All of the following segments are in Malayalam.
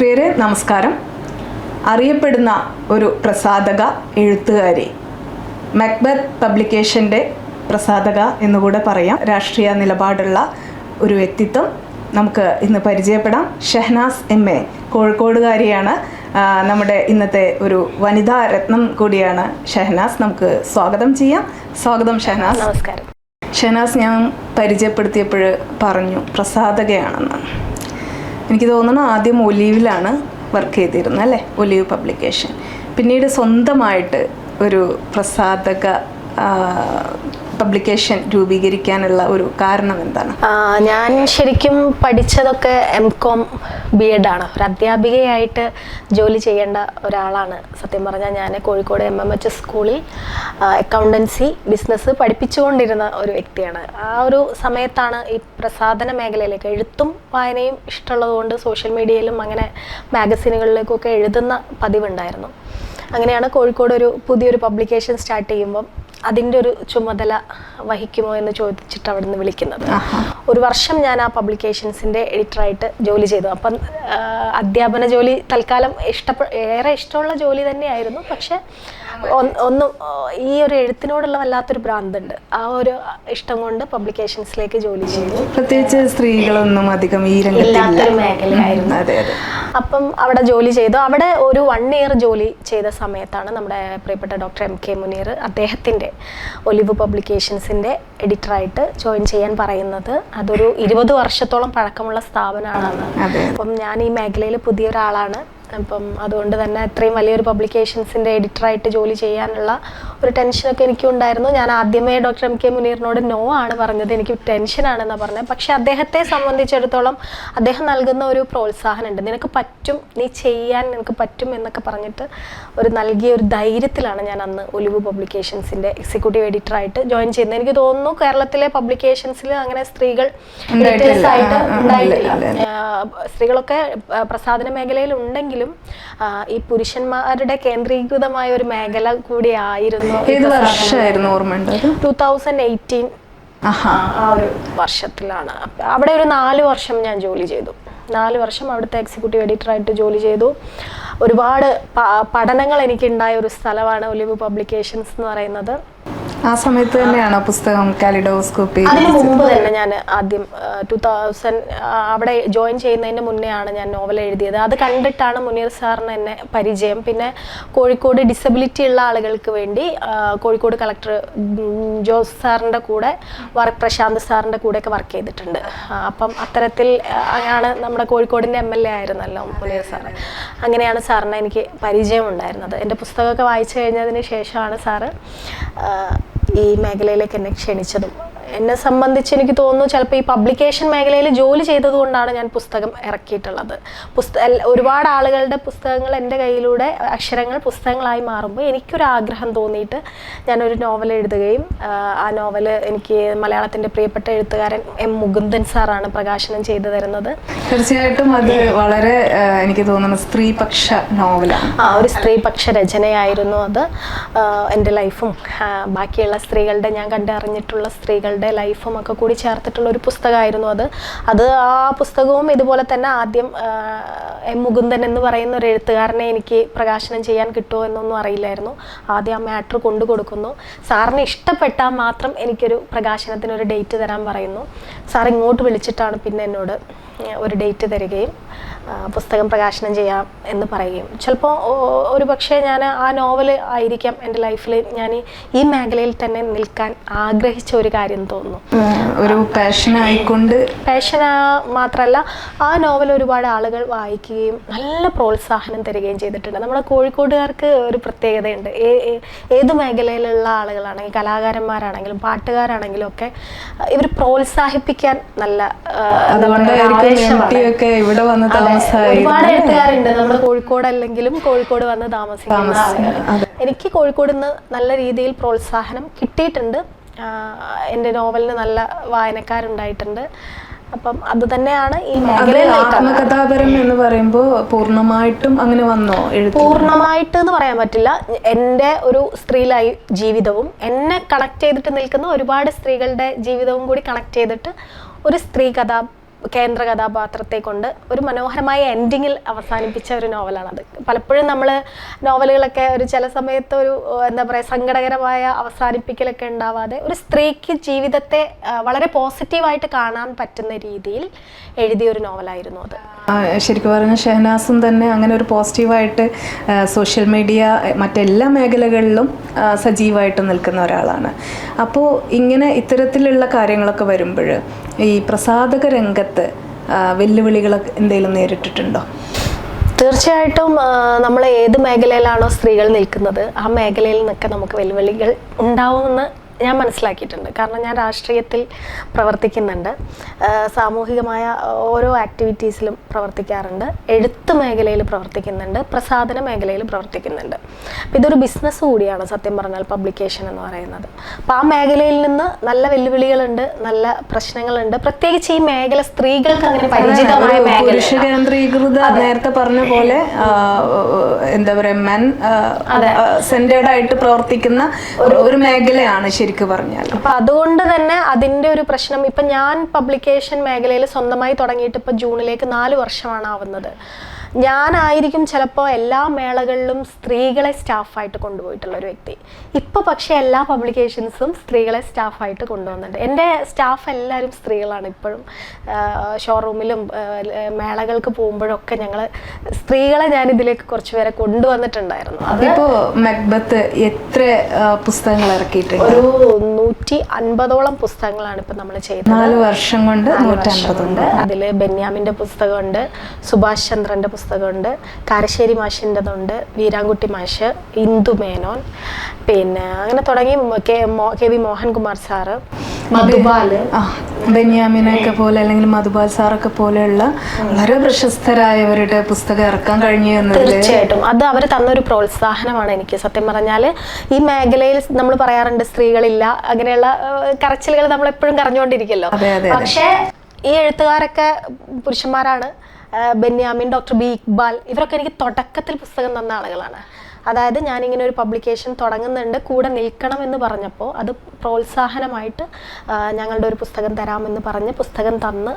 പ്രിയരെ നമസ്കാരം. അറിയപ്പെടുന്ന ഒരു പ്രസാധക എഴുത്തുകാരി, മക്ബത്ത് പബ്ലിക്കേഷൻ്റെ പ്രസാധക എന്നുകൂടെ പറയാം. രാഷ്ട്രീയ നിലപാടുള്ള ഒരു വ്യക്തിത്വം നമുക്ക് ഇന്ന് പരിചയപ്പെടാം. ഷഹനാസ് എം.എ. കോഴിക്കോടുകാരിയാണ്. നമ്മുടെ ഇന്നത്തെ ഒരു വനിതാ രത്നം കൂടിയാണ് ഷഹനാസ്. നമുക്ക് സ്വാഗതം ചെയ്യാം. സ്വാഗതം ഷഹനാസ്. നമസ്കാരം. ഷഹനാസ് ഞാൻ പരിചയപ്പെടുത്തിയപ്പോൾ പറഞ്ഞു പ്രസാധകയാണെന്ന്. എനിക്ക് തോന്നുന്നു ആദ്യം ഒലീവിലാണ് വർക്ക് ചെയ്തിരുന്നത് അല്ലേ, ഒലീവ് പബ്ലിക്കേഷൻ. പിന്നീട് സ്വന്തമായിട്ട് ഒരു പ്രസാധക പബ്ലിക്കേഷൻ രൂപീകരിക്കാനുള്ള ഒരു കാരണം എന്താണ്? ഞാൻ ശരിക്കും പഠിച്ചതൊക്കെ M.Com B.Ed ആണ്. ഒരു അധ്യാപികയായിട്ട് ജോലി ചെയ്യേണ്ട ഒരാളാണ്. സത്യം പറഞ്ഞാൽ ഞാൻ കോഴിക്കോട് MMHS സ്കൂളിൽ അക്കൗണ്ടൻസി ബിസിനസ് പഠിപ്പിച്ചുകൊണ്ടിരുന്ന ഒരു വ്യക്തിയാണ്. ആ ഒരു സമയത്താണ് ഈ പ്രസാധന മേഖലയിലേക്ക്, എഴുത്തും വായനയും ഇഷ്ടമുള്ളത് കൊണ്ട് സോഷ്യൽ മീഡിയയിലും അങ്ങനെ മാഗസീനുകളിലേക്കൊക്കെ എഴുതുന്ന പതിവുണ്ടായിരുന്നു. അങ്ങനെയാണ് കോഴിക്കോട് ഒരു പുതിയൊരു പബ്ലിക്കേഷൻ സ്റ്റാർട്ട് ചെയ്യുമ്പം അതിൻ്റെ ഒരു ചുമതല വഹിക്കുമോ എന്ന് ചോദിച്ചിട്ട് അവിടെ നിന്ന് വിളിക്കുന്നത്. ഒരു വർഷം ഞാൻ ആ പബ്ലിക്കേഷൻസിൻ്റെ എഡിറ്ററായിട്ട് ജോലി ചെയ്തു. അപ്പം അധ്യാപന ജോലി തൽക്കാലം ഏറെ ഇഷ്ടമുള്ള ജോലി തന്നെയായിരുന്നു. പക്ഷെ ഒന്നും ഈ ഒരു എഴുത്തിനോടുള്ള വല്ലാത്തൊരു ഭ്രാന്തുണ്ട്. ആ ഒരു ഇഷ്ടം കൊണ്ട് പബ്ലിക്കേഷൻസിലേക്ക് ജോലി ചെയ്തു. പ്രത്യേകിച്ച് സ്ത്രീകളൊന്നും അധികം ഈ രംഗത്തില്ലാത്തൊരു മേഖലയായിരുന്നു. അപ്പം അവിടെ ജോലി ചെയ്തു. അവിടെ ഒരു 1 year ജോലി ചെയ്ത സമയത്താണ് നമ്മുടെ പ്രിയപ്പെട്ട ഡോക്ടർ M.K. മുനീർ അദ്ദേഹത്തിൻ്റെ ഒലിവ് പബ്ലിക്കേഷൻസിൻ്റെ എഡിറ്ററായിട്ട് ജോയിൻ ചെയ്യാൻ പറയുന്നത്. അതൊരു 20 വർഷത്തോളം പഴക്കമുള്ള സ്ഥാപനമാണ്. അപ്പം ഞാൻ ഈ മേഖലയിൽ പുതിയൊരാളാണ്. അപ്പം അതുകൊണ്ട് തന്നെ ഇത്രയും വലിയൊരു പബ്ലിക്കേഷൻസിൻ്റെ എഡിറ്ററായിട്ട് ജോലി ചെയ്യാനുള്ള ഒരു ടെൻഷനൊക്കെ എനിക്കും ഉണ്ടായിരുന്നു. ഞാൻ ആദ്യമേ ഡോക്ടർ M.K. മുനീറിനോട് നോ ആണ് പറഞ്ഞത്, എനിക്ക് ടെൻഷനാണെന്നാണ് പറഞ്ഞത്. പക്ഷെ അദ്ദേഹത്തെ സംബന്ധിച്ചിടത്തോളം അദ്ദേഹം നൽകുന്ന ഒരു പ്രോത്സാഹനമുണ്ട്. നിനക്ക് പറ്റും, നീ ചെയ്യാൻ നിനക്ക് പറ്റും എന്നൊക്കെ പറഞ്ഞിട്ട് നൽകിയ ഒരു ധൈര്യത്തിലാണ് ഞാൻ അന്ന് ഒലിവ് പബ്ലിക്കേഷൻസിൻ്റെ എക്സിക്യൂട്ടീവ് എഡിറ്ററായിട്ട് ജോയിൻ ചെയ്യുന്നത്. എനിക്ക് തോന്നുന്നു കേരളത്തിലെ പബ്ലിക്കേഷൻസിൽ അങ്ങനെ സ്ത്രീകൾ എഡിറ്റേഴ്സായിട്ട് ഉണ്ടായിട്ടില്ല. സ്ത്രീകളൊക്കെ പ്രസാധന മേഖലയിൽ ഉണ്ടെങ്കിലും ഈ പുരുഷന്മാരുടെ കേന്ദ്രീകൃതമായ ഒരു മേഖല കൂടിയായിരുന്നു. 2018 ആ ഒരു വർഷത്തിലാണ്. അവിടെ ഒരു 4 വർഷം ഞാൻ ജോലി ചെയ്തു. 4 വർഷം അവിടുത്തെ എക്സിക്യൂട്ടീവ് എഡിറ്ററായിട്ട് ജോലി ചെയ്തു. ഒരുപാട് പഠനങ്ങൾ എനിക്കുണ്ടായ ഒരു സ്ഥലമാണ് ഒലിവ് പബ്ലിക്കേഷൻസ് എന്ന് പറയുന്നത്. ആ സമയത്ത് തന്നെയാണോ പുസ്തകം കാലിഡോസ്കോപ്പി? അതിന് മുമ്പ് തന്നെ ഞാൻ ആദ്യം 2000 അവിടെ ജോയിൻ ചെയ്യുന്നതിന് മുന്നേ ആണ് ഞാൻ നോവൽ എഴുതിയത്. അത് കണ്ടിട്ടാണ് മുനീർ സാറിന് എന്നെ പരിചയം. പിന്നെ കോഴിക്കോട് ഡിസബിലിറ്റി ഉള്ള ആളുകൾക്ക് വേണ്ടി കോഴിക്കോട് കളക്ടർ ജോസ് സാറിൻ്റെ കൂടെ പ്രശാന്ത് സാറിൻ്റെ കൂടെയൊക്കെ വർക്ക് ചെയ്തിട്ടുണ്ട്. അപ്പം അത്തരത്തിൽ ആണ് നമ്മുടെ കോഴിക്കോടിൻ്റെ MLA ആയിരുന്നല്ലോ മുനീർ സാറ്. അങ്ങനെയാണ് സാറിനെ എനിക്ക് പരിചയം ഉണ്ടായിരുന്നത്. എൻ്റെ പുസ്തകമൊക്കെ വായിച്ചു കഴിഞ്ഞതിന് ശേഷമാണ് സാറ് ഈ മേഖലയിലേക്ക് എന്നെ ക്ഷണിച്ചതും. എന്നെ സംബന്ധിച്ച് എനിക്ക് തോന്നുന്നു ചിലപ്പോൾ ഈ പബ്ലിക്കേഷൻ മേഖലയിൽ ജോലി ചെയ്തതുകൊണ്ടാണ് ഞാൻ പുസ്തകം ഇറക്കിയിട്ടുള്ളത്. ഒരുപാട് ആളുകളുടെ പുസ്തകങ്ങൾ എൻ്റെ കയ്യിലൂടെ അക്ഷരങ്ങൾ പുസ്തകങ്ങളായി മാറുമ്പോൾ എനിക്കൊരാഗ്രഹം തോന്നിയിട്ട് ഞാനൊരു നോവൽ എഴുതുകയും ആ നോവൽ എനിക്ക് മലയാളത്തിൻ്റെ പ്രിയപ്പെട്ട എഴുത്തുകാരൻ M. മുകുന്ദൻ സാറാണ് പ്രകാശനം ചെയ്തു തരുന്നത്. തീർച്ചയായിട്ടും അത് വളരെ എനിക്ക് തോന്നുന്നു സ്ത്രീപക്ഷ നോവലാണ്. ഒരു സ്ത്രീപക്ഷ രചനയായിരുന്നു അത്. എൻ്റെ ലൈഫും ബാക്കിയുള്ള സ്ത്രീകളുടെ, ഞാൻ കണ്ടറിഞ്ഞിട്ടുള്ള സ്ത്രീകളുടെ ലൈഫും ഒക്കെ കൂടി ചേർത്തിട്ടുള്ള ഒരു പുസ്തകമായിരുന്നു അത്. ആ പുസ്തകവും ഇതുപോലെ തന്നെ ആദ്യം M. മുകുന്ദൻ എന്ന് പറയുന്ന ഒരു എഴുത്തുകാരനെ എനിക്ക് പ്രകാശനം ചെയ്യാൻ കിട്ടുമോ എന്നൊന്നും അറിയില്ലായിരുന്നു. ആദ്യം ആ മാറ്റർ കൊണ്ടു കൊടുക്കുന്നു. സാറിന് ഇഷ്ടപ്പെട്ടാൽ മാത്രം എനിക്കൊരു പ്രകാശനത്തിനൊരു ഡേറ്റ് തരാൻ പറയുന്നു. സാർ ഇങ്ങോട്ട് വിളിച്ചിട്ടാണ് പിന്നെ എന്നോട് ഒരു ഡേറ്റ് തരികയും പുസ്തകം പ്രകാശനം ചെയ്യാം എന്ന് പറയുകയും. ചിലപ്പോൾ ഒരു പക്ഷേ ഞാൻ ആ നോവൽ ആയിരിക്കാം എൻ്റെ ലൈഫിൽ ഞാൻ ഈ മേഖലയിൽ തന്നെ നിൽക്കാൻ ആഗ്രഹിച്ച ഒരു കാര്യം തോന്നുന്നു. ഒരു പാഷനായിക്കൊണ്ട്, പാഷൻ മാത്രമല്ല, ആ നോവൽ ഒരുപാട് ആളുകൾ വായിക്കുകയും നല്ല പ്രോത്സാഹനം തരികയും ചെയ്തിട്ടുണ്ട്. നമ്മുടെ കോഴിക്കോടുകാർക്ക് ഒരു പ്രത്യേകതയുണ്ട്. ഏത് മേഖലയിലുള്ള ആളുകളാണെങ്കിലും, കലാകാരന്മാരാണെങ്കിലും പാട്ടുകാരാണെങ്കിലും ഒക്കെ ഇവർ പ്രോത്സാഹിപ്പിക്കാൻ നല്ല ഒരുപാട് എഴുത്തുകാരുണ്ട് നമ്മുടെ കോഴിക്കോട് അല്ലെങ്കിലും കോഴിക്കോട് വന്ന് താമസിക്കുന്ന ആളുകൾ. എനിക്ക് കോഴിക്കോട് നിന്ന് നല്ല രീതിയിൽ പ്രോത്സാഹനം കിട്ടിയിട്ടുണ്ട്. എൻ്റെ നോവലിന് നല്ല വായനക്കാരുണ്ടായിട്ടുണ്ട്. അപ്പം അത് തന്നെയാണ് ഈ മേഖലയിൽ. ആത്മകഥാപരം എന്ന് പറയുമ്പോൾ പൂർണ്ണമായിട്ടും അങ്ങനെ വന്നോ? പൂർണ്ണമായിട്ട് എന്ന് പറയാൻ പറ്റില്ല. എൻ്റെ ഒരു സ്ത്രീ ജീവിതവും എന്നെ കണക്ട് ചെയ്തിട്ട് നിൽക്കുന്ന ഒരുപാട് സ്ത്രീകളുടെ ജീവിതവും കൂടി കണക്ട് ചെയ്തിട്ട് ഒരു സ്ത്രീ കഥ കേന്ദ്ര കഥാപാത്രത്തെ കൊണ്ട് ഒരു മനോഹരമായ എൻഡിങ്ങിൽ അവസാനിപ്പിച്ച ഒരു നോവലാണത്. പലപ്പോഴും നമ്മൾ നോവലുകളൊക്കെ ഒരു ചില സമയത്ത് ഒരു എന്താ പറയുക സങ്കടകരമായ അവസാനിപ്പിക്കലൊക്കെ ഉണ്ടാവാതെ ഒരു സ്ത്രീക്ക് ജീവിതത്തെ വളരെ പോസിറ്റീവായിട്ട് കാണാൻ പറ്റുന്ന രീതിയിൽ എഴുതിയ ഒരു നോവലായിരുന്നു അത്. ശരിക്കും പറഞ്ഞാൽ ഷഹനാസും തന്നെ അങ്ങനെ ഒരു പോസിറ്റീവായിട്ട് സോഷ്യൽ മീഡിയ മറ്റെല്ലാ മേഖലകളിലും സജീവമായിട്ട് നിൽക്കുന്ന ഒരാളാണ്. അപ്പോൾ ഇങ്ങനെ ഇത്തരത്തിലുള്ള കാര്യങ്ങളൊക്കെ വരുമ്പോൾ ഈ പ്രസാധക രംഗത്ത് വെല്ലുവിളികളൊക്കെ എന്തെങ്കിലും നേരിട്ടിട്ടുണ്ടോ? തീർച്ചയായിട്ടും നമ്മൾ ഏത് മേഖലയിലാണോ സ്ത്രീകൾ നിൽക്കുന്നത് ആ മേഖലയിൽ നിന്നൊക്കെ നമുക്ക് വെല്ലുവിളികൾ ഉണ്ടാവുമെന്ന് ഞാൻ മനസ്സിലാക്കിയിട്ടുണ്ട്. കാരണം ഞാൻ രാഷ്ട്രീയത്തിൽ പ്രവർത്തിക്കുന്നുണ്ട്, സാമൂഹികമായ ഓരോ ആക്ടിവിറ്റീസിലും പ്രവർത്തിക്കാറുണ്ട്, എഴുത്ത് മേഖലയിൽ പ്രവർത്തിക്കുന്നുണ്ട്, പ്രസാധന മേഖലയിൽ പ്രവർത്തിക്കുന്നുണ്ട്. അപ്പം ഇതൊരു ബിസിനസ് കൂടിയാണ് സത്യം പറഞ്ഞാൽ പബ്ലിക്കേഷൻ എന്ന് പറയുന്നത്. അപ്പം ആ മേഖലയിൽ നിന്ന് നല്ല വെല്ലുവിളികളുണ്ട്, നല്ല പ്രശ്നങ്ങളുണ്ട്. പ്രത്യേകിച്ച് ഈ മേഖല സ്ത്രീകൾക്ക് അങ്ങനെ പരിചിതമായ പുരുഷ കേന്ദ്രീകൃത നേരത്തെ പറഞ്ഞ പോലെ എന്താ പറയുക മെൻ സെന്റേർഡ് ആയിട്ട് പ്രവർത്തിക്കുന്ന ഒരു മേഖലയാണ് ശരിക്കും പറഞ്ഞാൽ. അപ്പൊ അതുകൊണ്ട് തന്നെ അതിന്റെ ഒരു പ്രശ്നം ഇപ്പൊ ഞാൻ പബ്ലിക്കേഷൻ മേഖലയിൽ സ്വന്തമായി തുടങ്ങിയിട്ട് ഇപ്പൊ ജൂണിലേക്ക് 4 വർഷമാണ് ആവുന്നത്. ഞാനായിരിക്കും ചിലപ്പോൾ എല്ലാ മേളകളിലും സ്ത്രീകളെ സ്റ്റാഫായിട്ട് കൊണ്ടുപോയിട്ടുള്ള ഒരു വ്യക്തി. ഇപ്പോൾ പക്ഷേ എല്ലാ പബ്ലിക്കേഷൻസും സ്ത്രീകളെ സ്റ്റാഫായിട്ട് കൊണ്ടുവന്നിട്ടുണ്ട്. എൻ്റെ സ്റ്റാഫ് എല്ലാവരും സ്ത്രീകളാണ്. ഇപ്പോഴും ഷോറൂമിലും മേളകൾക്ക് പോകുമ്പോഴൊക്കെ ഞങ്ങൾ സ്ത്രീകളെ ഞാൻ ഇതിലേക്ക് കുറച്ച് പേരെ കൊണ്ടുവന്നിട്ടുണ്ടായിരുന്നു. അതിപ്പോൾ മക്ബത്ത് എത്ര പുസ്തകങ്ങൾ ഇറക്കിയിട്ടുണ്ട്? ഒരു 150ഓളം പുസ്തകങ്ങളാണ് ഇപ്പം നമ്മൾ ചെയ്തത്. 4 വർഷം കൊണ്ട് 150. അതിൽ ബെന്യാമിൻ്റെ പുസ്തകമുണ്ട്, സുഭാഷ് ചന്ദ്രൻ്റെ പുസ്തകമുണ്ട്, കാരശ്ശേരി മാഷിൻ്റെതുണ്ട്, വീരാൻകുട്ടി മാഷ്, ഇന്ദു മേനോൻ, പിന്നെ അങ്ങനെ തുടങ്ങി കെ.വി. മോഹൻകുമാർ സാറ്, മധുബാല്, ബെന്യാമിനൊക്കെ പോലെ അല്ലെങ്കിൽ മധുബാൽ സാറൊക്കെ പോലെയുള്ള വളരെ പ്രശസ്തരായവരുടെ പുസ്തകം ഇറക്കാൻ കഴിഞ്ഞു എന്നത് തീർച്ചയായിട്ടും അത് അവർ തന്നൊരു പ്രോത്സാഹനമാണ് എനിക്ക്. സത്യം പറഞ്ഞാൽ ഈ മേഖലയിൽ നമ്മൾ പറയാറുണ്ട് സ്ത്രീകളില്ല, അങ്ങനെയുള്ള കരച്ചിലുകൾ നമ്മൾ എപ്പോഴും കരഞ്ഞുകൊണ്ടിരിക്കുമല്ലോ. പക്ഷേ ഈ എഴുത്തുകാരൊക്കെ പുരുഷന്മാരാണ്. ബെന്യാമിൻ, ഡോക്ടർ ബി ഇക്ബാൽ, ഇവരൊക്കെ എനിക്ക് തുടക്കത്തിൽ പുസ്തകം തന്ന ആളുകളാണ്. അതായത് ഞാനിങ്ങനെ ഒരു പബ്ലിക്കേഷൻ തുടങ്ങുന്നുണ്ട്, കൂടെ നിൽക്കണമെന്ന് പറഞ്ഞപ്പോൾ അത് പ്രോത്സാഹനമായിട്ട് ഞങ്ങളുടെ ഒരു പുസ്തകം തരാമെന്ന് പറഞ്ഞ് പുസ്തകം തന്ന്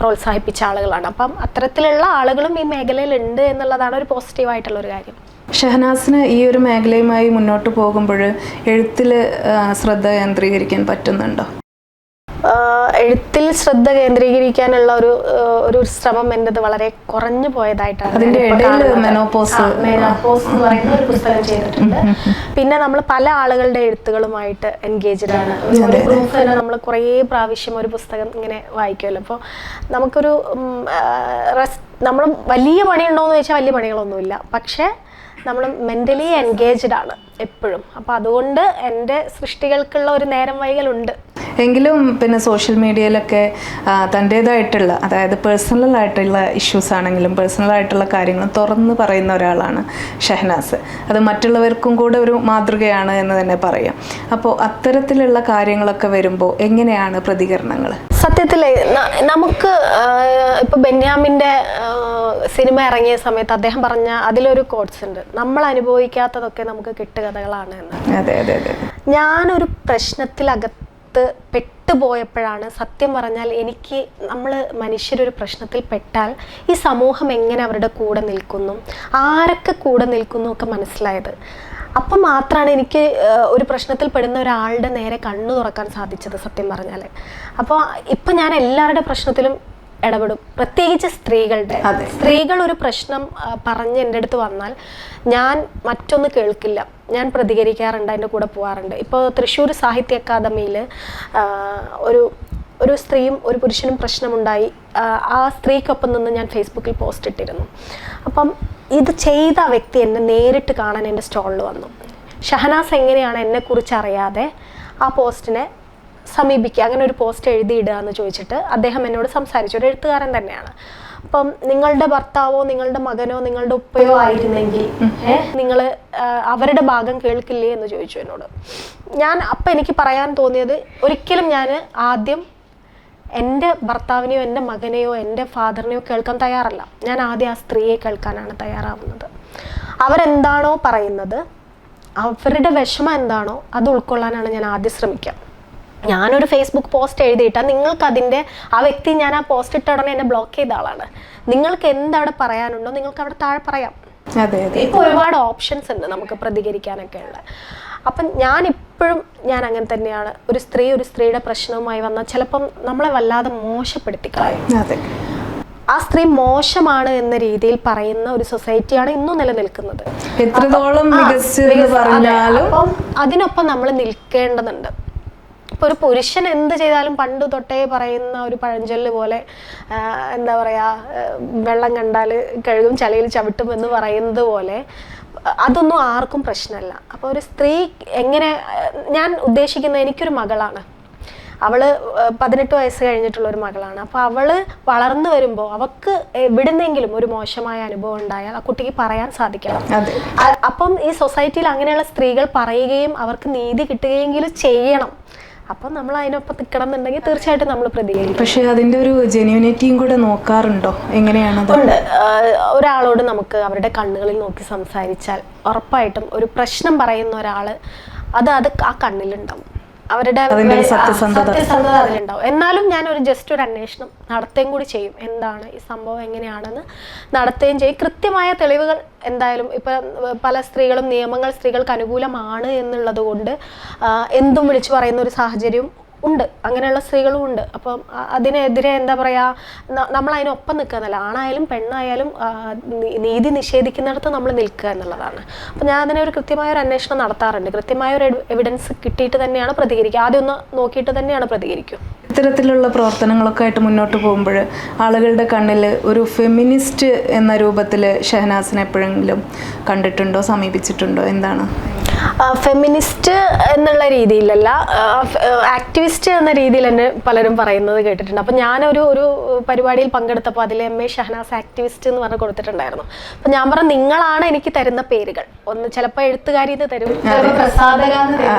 പ്രോത്സാഹിപ്പിച്ച ആളുകളാണ്. അപ്പം അത്തരത്തിലുള്ള ആളുകളും ഈ മേഖലയിലുണ്ട് എന്നുള്ളതാണ് ഒരു പോസിറ്റീവായിട്ടുള്ളൊരു കാര്യം. ഷഹനാസിന് ഈ ഒരു മേഖലയുമായി മുന്നോട്ട് പോകുമ്പോൾ എഴുത്തിൽ ശ്രദ്ധ കേന്ദ്രീകരിക്കാൻ പറ്റുന്നുണ്ടോ? എഴുത്തിൽ ശ്രദ്ധ കേന്ദ്രീകരിക്കാനുള്ള ഒരു ശ്രമം എൻ്റെത് വളരെ കുറഞ്ഞു പോയതായിട്ടാണ്. മെനോപോസ് എന്ന് പറയുന്ന ഒരു പുസ്തകം ചെയ്തിട്ടുണ്ട്. പിന്നെ നമ്മൾ പല ആളുകളുടെ എഴുത്തുകളുമായിട്ട് എൻഗേജ്ഡ് ആണ്. ഒരു ഗ്രൂപ്പ് തന്നെ നമ്മൾ കുറേ പ്രാവശ്യം ഒരു പുസ്തകം ഇങ്ങനെ വായിക്കുമല്ലോ. അപ്പോൾ നമുക്കൊരു നമ്മൾ വലിയ പണിയുണ്ടോയെന്ന് ചോദിച്ചാൽ വലിയ പണികളൊന്നുമില്ല, പക്ഷേ നമ്മൾ മെൻ്റലി എൻഗേജ്ഡ് ആണ് എപ്പോഴും. അപ്പോൾ അതുകൊണ്ട് എൻ്റെ സൃഷ്ടികൾക്കുള്ള ഒരു നേരം വൈകലുണ്ട്. എങ്കിലും പിന്നെ സോഷ്യൽ മീഡിയയിലൊക്കെ തൻ്റേതായിട്ടുള്ള, അതായത് പേഴ്സണൽ ആയിട്ടുള്ള ഇഷ്യൂസ് ആണെങ്കിലും പേഴ്സണൽ ആയിട്ടുള്ള കാര്യങ്ങൾ തുറന്ന് പറയുന്ന ഒരാളാണ് ഷഹനാസ്. അത് മറ്റുള്ളവർക്കും കൂടെ ഒരു മാതൃകയാണ് എന്ന് തന്നെ പറയാം. അപ്പോൾ അത്തരത്തിലുള്ള കാര്യങ്ങളൊക്കെ വരുമ്പോൾ എങ്ങനെയാണ് പ്രതികരണങ്ങൾ? സത്യത്തിൽ നമുക്ക് ഇപ്പോൾ ബെന്യാമിൻ്റെ സിനിമ ഇറങ്ങിയ സമയത്ത് അദ്ദേഹം പറഞ്ഞ അതിലൊരു കോട്ട്സ് ഉണ്ട്, നമ്മൾ അനുഭവിക്കാത്തതൊക്കെ നമുക്ക് കെട്ടുകഥകളാണ് എന്ന്. അതെ അതെ അതെ. ഞാനൊരു പ്രശ്നത്തിലകത്ത് പെട്ടുപോയപ്പോഴാണ് സത്യം പറഞ്ഞാൽ എനിക്ക് നമ്മൾ മനുഷ്യരൊരു പ്രശ്നത്തിൽ പെട്ടാൽ ഈ സമൂഹം എങ്ങനെ അവരുടെ കൂടെ നിൽക്കുന്നു, ആരൊക്കെ കൂടെ നിൽക്കുന്നു ഒക്കെ മനസ്സിലായത്. അപ്പം മാത്രമാണ് എനിക്ക് ഒരു പ്രശ്നത്തിൽ പെടുന്ന ഒരാളുടെ നേരെ കണ്ണു തുറക്കാൻ സാധിച്ചത് സത്യം പറഞ്ഞാൽ. അപ്പോൾ ഇപ്പം ഞാൻ എല്ലാവരുടെ പ്രശ്നത്തിലും ഇടപെടും, പ്രത്യേകിച്ച് സ്ത്രീകളുടെ. സ്ത്രീകൾ ഒരു പ്രശ്നം പറഞ്ഞ് എൻ്റെ അടുത്ത് വന്നാൽ ഞാൻ മറ്റൊന്ന് കേൾക്കില്ല, ഞാൻ പ്രതികരിക്കാറുണ്ട്, അതിൻ്റെ കൂടെ പോകാറുണ്ട്. ഇപ്പോൾ തൃശ്ശൂർ സാഹിത്യ അക്കാദമിയിൽ ഒരു സ്ത്രീയും ഒരു പുരുഷനും പ്രശ്നമുണ്ടായി. ആ സ്ത്രീക്കൊപ്പം നിന്ന് ഞാൻ ഫേസ്ബുക്കിൽ പോസ്റ്റ് ഇട്ടിരുന്നു. അപ്പം ഇത് ചെയ്ത വ്യക്തി എന്നെ നേരിട്ട് കാണാൻ എൻ്റെ സ്റ്റോളിൽ വന്നു. ഷഹനാസ് എങ്ങനെയാണ് എന്നെക്കുറിച്ച് അറിയാതെ ആ പോസ്റ്റിനെ സമീപിക്കുക, അങ്ങനെ ഒരു പോസ്റ്റ് എഴുതിയിടുക എന്ന് ചോദിച്ചിട്ട് അദ്ദേഹം എന്നോട് സംസാരിച്ചു. ഒരു എഴുത്തുകാരൻ തന്നെയാണ്. അപ്പം നിങ്ങളുടെ ഭർത്താവോ നിങ്ങളുടെ മകനോ നിങ്ങളുടെ ഉപ്പയോ ആയിരുന്നെങ്കിൽ നിങ്ങൾ അവരുടെ ഭാഗം കേൾക്കില്ലേ എന്ന് ചോദിച്ചു എന്നോട്. അപ്പം എനിക്ക് പറയാൻ തോന്നിയത്, ഒരിക്കലും ഞാൻ ആദ്യം എൻ്റെ ഭർത്താവിനെയോ എൻ്റെ മകനെയോ എൻ്റെ ഫാദറിനെയോ കേൾക്കാൻ തയ്യാറല്ല. ഞാൻ ആദ്യം ആ സ്ത്രീയെ കേൾക്കാനാണ് തയ്യാറാവുന്നത്. അവരെന്താണോ പറയുന്നത്, അവരുടെ വിഷമം എന്താണോ അത് ഉൾക്കൊള്ളാനാണ് ഞാൻ ആദ്യം ശ്രമിക്കുക. ഞാനൊരു ഫേസ്ബുക്ക് പോസ്റ്റ് എഴുതിയിട്ടാൽ നിങ്ങൾക്ക് അതിൻ്റെ ആ വ്യക്തി ഞാൻ ആ പോസ്റ്റ് ഇട്ട ഉടനെ എന്നെ ബ്ലോക്ക് ചെയ്ത ആളാണ്. നിങ്ങൾക്ക് എന്തവിടെ പറയാനുണ്ടോ നിങ്ങൾക്ക് അവിടെ താഴെ പറയാം. ഇപ്പോൾ ഒരുപാട് ഓപ്ഷൻസ് ഉണ്ട് നമുക്ക് പ്രതികരിക്കാനൊക്കെ ഉള്ള. അപ്പം ഞാനിപ്പോഴും ഞാൻ അങ്ങനെ തന്നെയാണ്. ഒരു സ്ത്രീയുടെ പ്രശ്നവുമായി വന്നാൽ ചിലപ്പം നമ്മളെ വല്ലാതെ മോശപ്പെടുത്തി കളയും. ആ സ്ത്രീ മോശമാണ് എന്ന രീതിയിൽ പറയുന്ന ഒരു സൊസൈറ്റിയാണ് ഇന്നും നിലനിൽക്കുന്നത്. എത്രത്തോളം അപ്പം അതിനൊപ്പം നമ്മൾ നിൽക്കേണ്ടതുണ്ട്. ഇപ്പോൾ ഒരു പുരുഷൻ എന്ത് ചെയ്താലും പണ്ട് തൊട്ടേ പറയുന്ന ഒരു പഴഞ്ചൊല്ല് പോലെ എന്താ പറയുക, വെള്ളം കണ്ടാൽ കഴുകും ചളിയിൽ ചവിട്ടും എന്ന് പറയുന്നത് പോലെ അതൊന്നും ആർക്കും പ്രശ്നമല്ല. അപ്പോൾ ഒരു സ്ത്രീ എങ്ങനെ, ഞാൻ ഉദ്ദേശിക്കുന്നത് എനിക്കൊരു മകളാണ്, അവള് 18 വയസ്സ് കഴിഞ്ഞിട്ടുള്ള ഒരു മകളാണ്. അപ്പോൾ അവള് വളർന്നു വരുമ്പോൾ അവൾക്ക് എവിടുന്നെങ്കിലും ഒരു മോശമായ അനുഭവം ഉണ്ടായാൽ ആ കുട്ടിക്ക് പറയാൻ സാധിക്കണം. അപ്പം ഈ സൊസൈറ്റിയിൽ അങ്ങനെയുള്ള സ്ത്രീകൾ പറയുകയും അവർക്ക് നീതി കിട്ടുകയെങ്കിലും ചെയ്യണം. അപ്പം നമ്മൾ അതിനൊപ്പം നിൽക്കണം എന്നുണ്ടെങ്കിൽ തീർച്ചയായിട്ടും നമ്മൾ പ്രതികരിക്കും. പക്ഷേ അതിൻ്റെ ഒരു ജെന്യൂനിറ്റിയും കൂടെ നോക്കാറുണ്ടോ? എങ്ങനെയാണ്? ഉണ്ട്. ഒരാളോട് നമുക്ക് അവരുടെ കണ്ണുകളിൽ നോക്കി സംസാരിച്ചാൽ ഉറപ്പായിട്ടും ഒരു പ്രശ്നം പറയുന്ന ഒരാൾ അത് ആ കണ്ണിലുണ്ടാവും, അവരുടെ സത്യസന്ധത അതിലുണ്ടാവും. എന്നാലും ഞാൻ ജസ്റ്റ് ഒരു അന്വേഷണം നടത്തുകയും കൂടി ചെയ്യും. എന്താണ് ഈ സംഭവം, എങ്ങനെയാണെന്ന് നടത്തുകയും ചെയ്യും. കൃത്യമായ തെളിവുകൾ എന്തായാലും ഇപ്പം പല സ്ത്രീകളും നിയമങ്ങൾ സ്ത്രീകൾക്ക് അനുകൂലമാണ് എന്നുള്ളത് കൊണ്ട് എന്തും വിളിച്ചു പറയുന്ന ഒരു സാഹചര്യവും ഉണ്ട്, അങ്ങനെയുള്ള സ്ത്രീകളും ഉണ്ട്. അപ്പം അതിനെതിരെ എന്താ പറയുക, നമ്മൾ അതിനൊപ്പം നിൽക്കുക എന്നല്ല, ആണായാലും പെണ്ണായാലും നീതി നിഷേധിക്കുന്നിടത്ത് നമ്മൾ നിൽക്കുക എന്നുള്ളതാണ്. അപ്പം ഞാൻ അതിനൊരു കൃത്യമായ ഒരു അന്വേഷണം നടത്താറുണ്ട്. കൃത്യമായ ഒരു എവിഡൻസ് കിട്ടിയിട്ട് തന്നെയാണ് പ്രതികരിക്കുക. ആദ്യം ഒന്ന് നോക്കിയിട്ട് തന്നെയാണ് പ്രതികരിക്കുക. ഇത്തരത്തിലുള്ള പ്രവർത്തനങ്ങളൊക്കെ ആയിട്ട് മുന്നോട്ട് പോകുമ്പോൾ ആളുകളുടെ കണ്ണിൽ ഒരു ഫെമിനിസ്റ്റ് എന്ന രൂപത്തിൽ ഷഹനാസിനെ എപ്പോഴെങ്കിലും കണ്ടിട്ടുണ്ടോ, സമീപിച്ചിട്ടുണ്ടോ? എന്താണ് ഫെമിനിസ്റ്റ് എന്നുള്ള രീതിയിലല്ല, ആക്ടിവിസ്റ്റ് എന്ന രീതിയിൽ തന്നെ പലരും പറയുന്നത് കേട്ടിട്ടുണ്ട്. അപ്പം ഞാനൊരു പരിപാടിയിൽ പങ്കെടുത്തപ്പോൾ അതിൽ MA ഷഹനാസ് ആക്ടിവിസ്റ്റ് എന്ന് പറഞ്ഞ് കൊടുത്തിട്ടുണ്ടായിരുന്നു. അപ്പം ഞാൻ പറഞ്ഞു, നിങ്ങളാണ് എനിക്ക് തരുന്ന പേരുകൾ. ഒന്ന് ചിലപ്പോൾ എഴുത്തുകാരി എന്ന് തരും, പ്രസാധക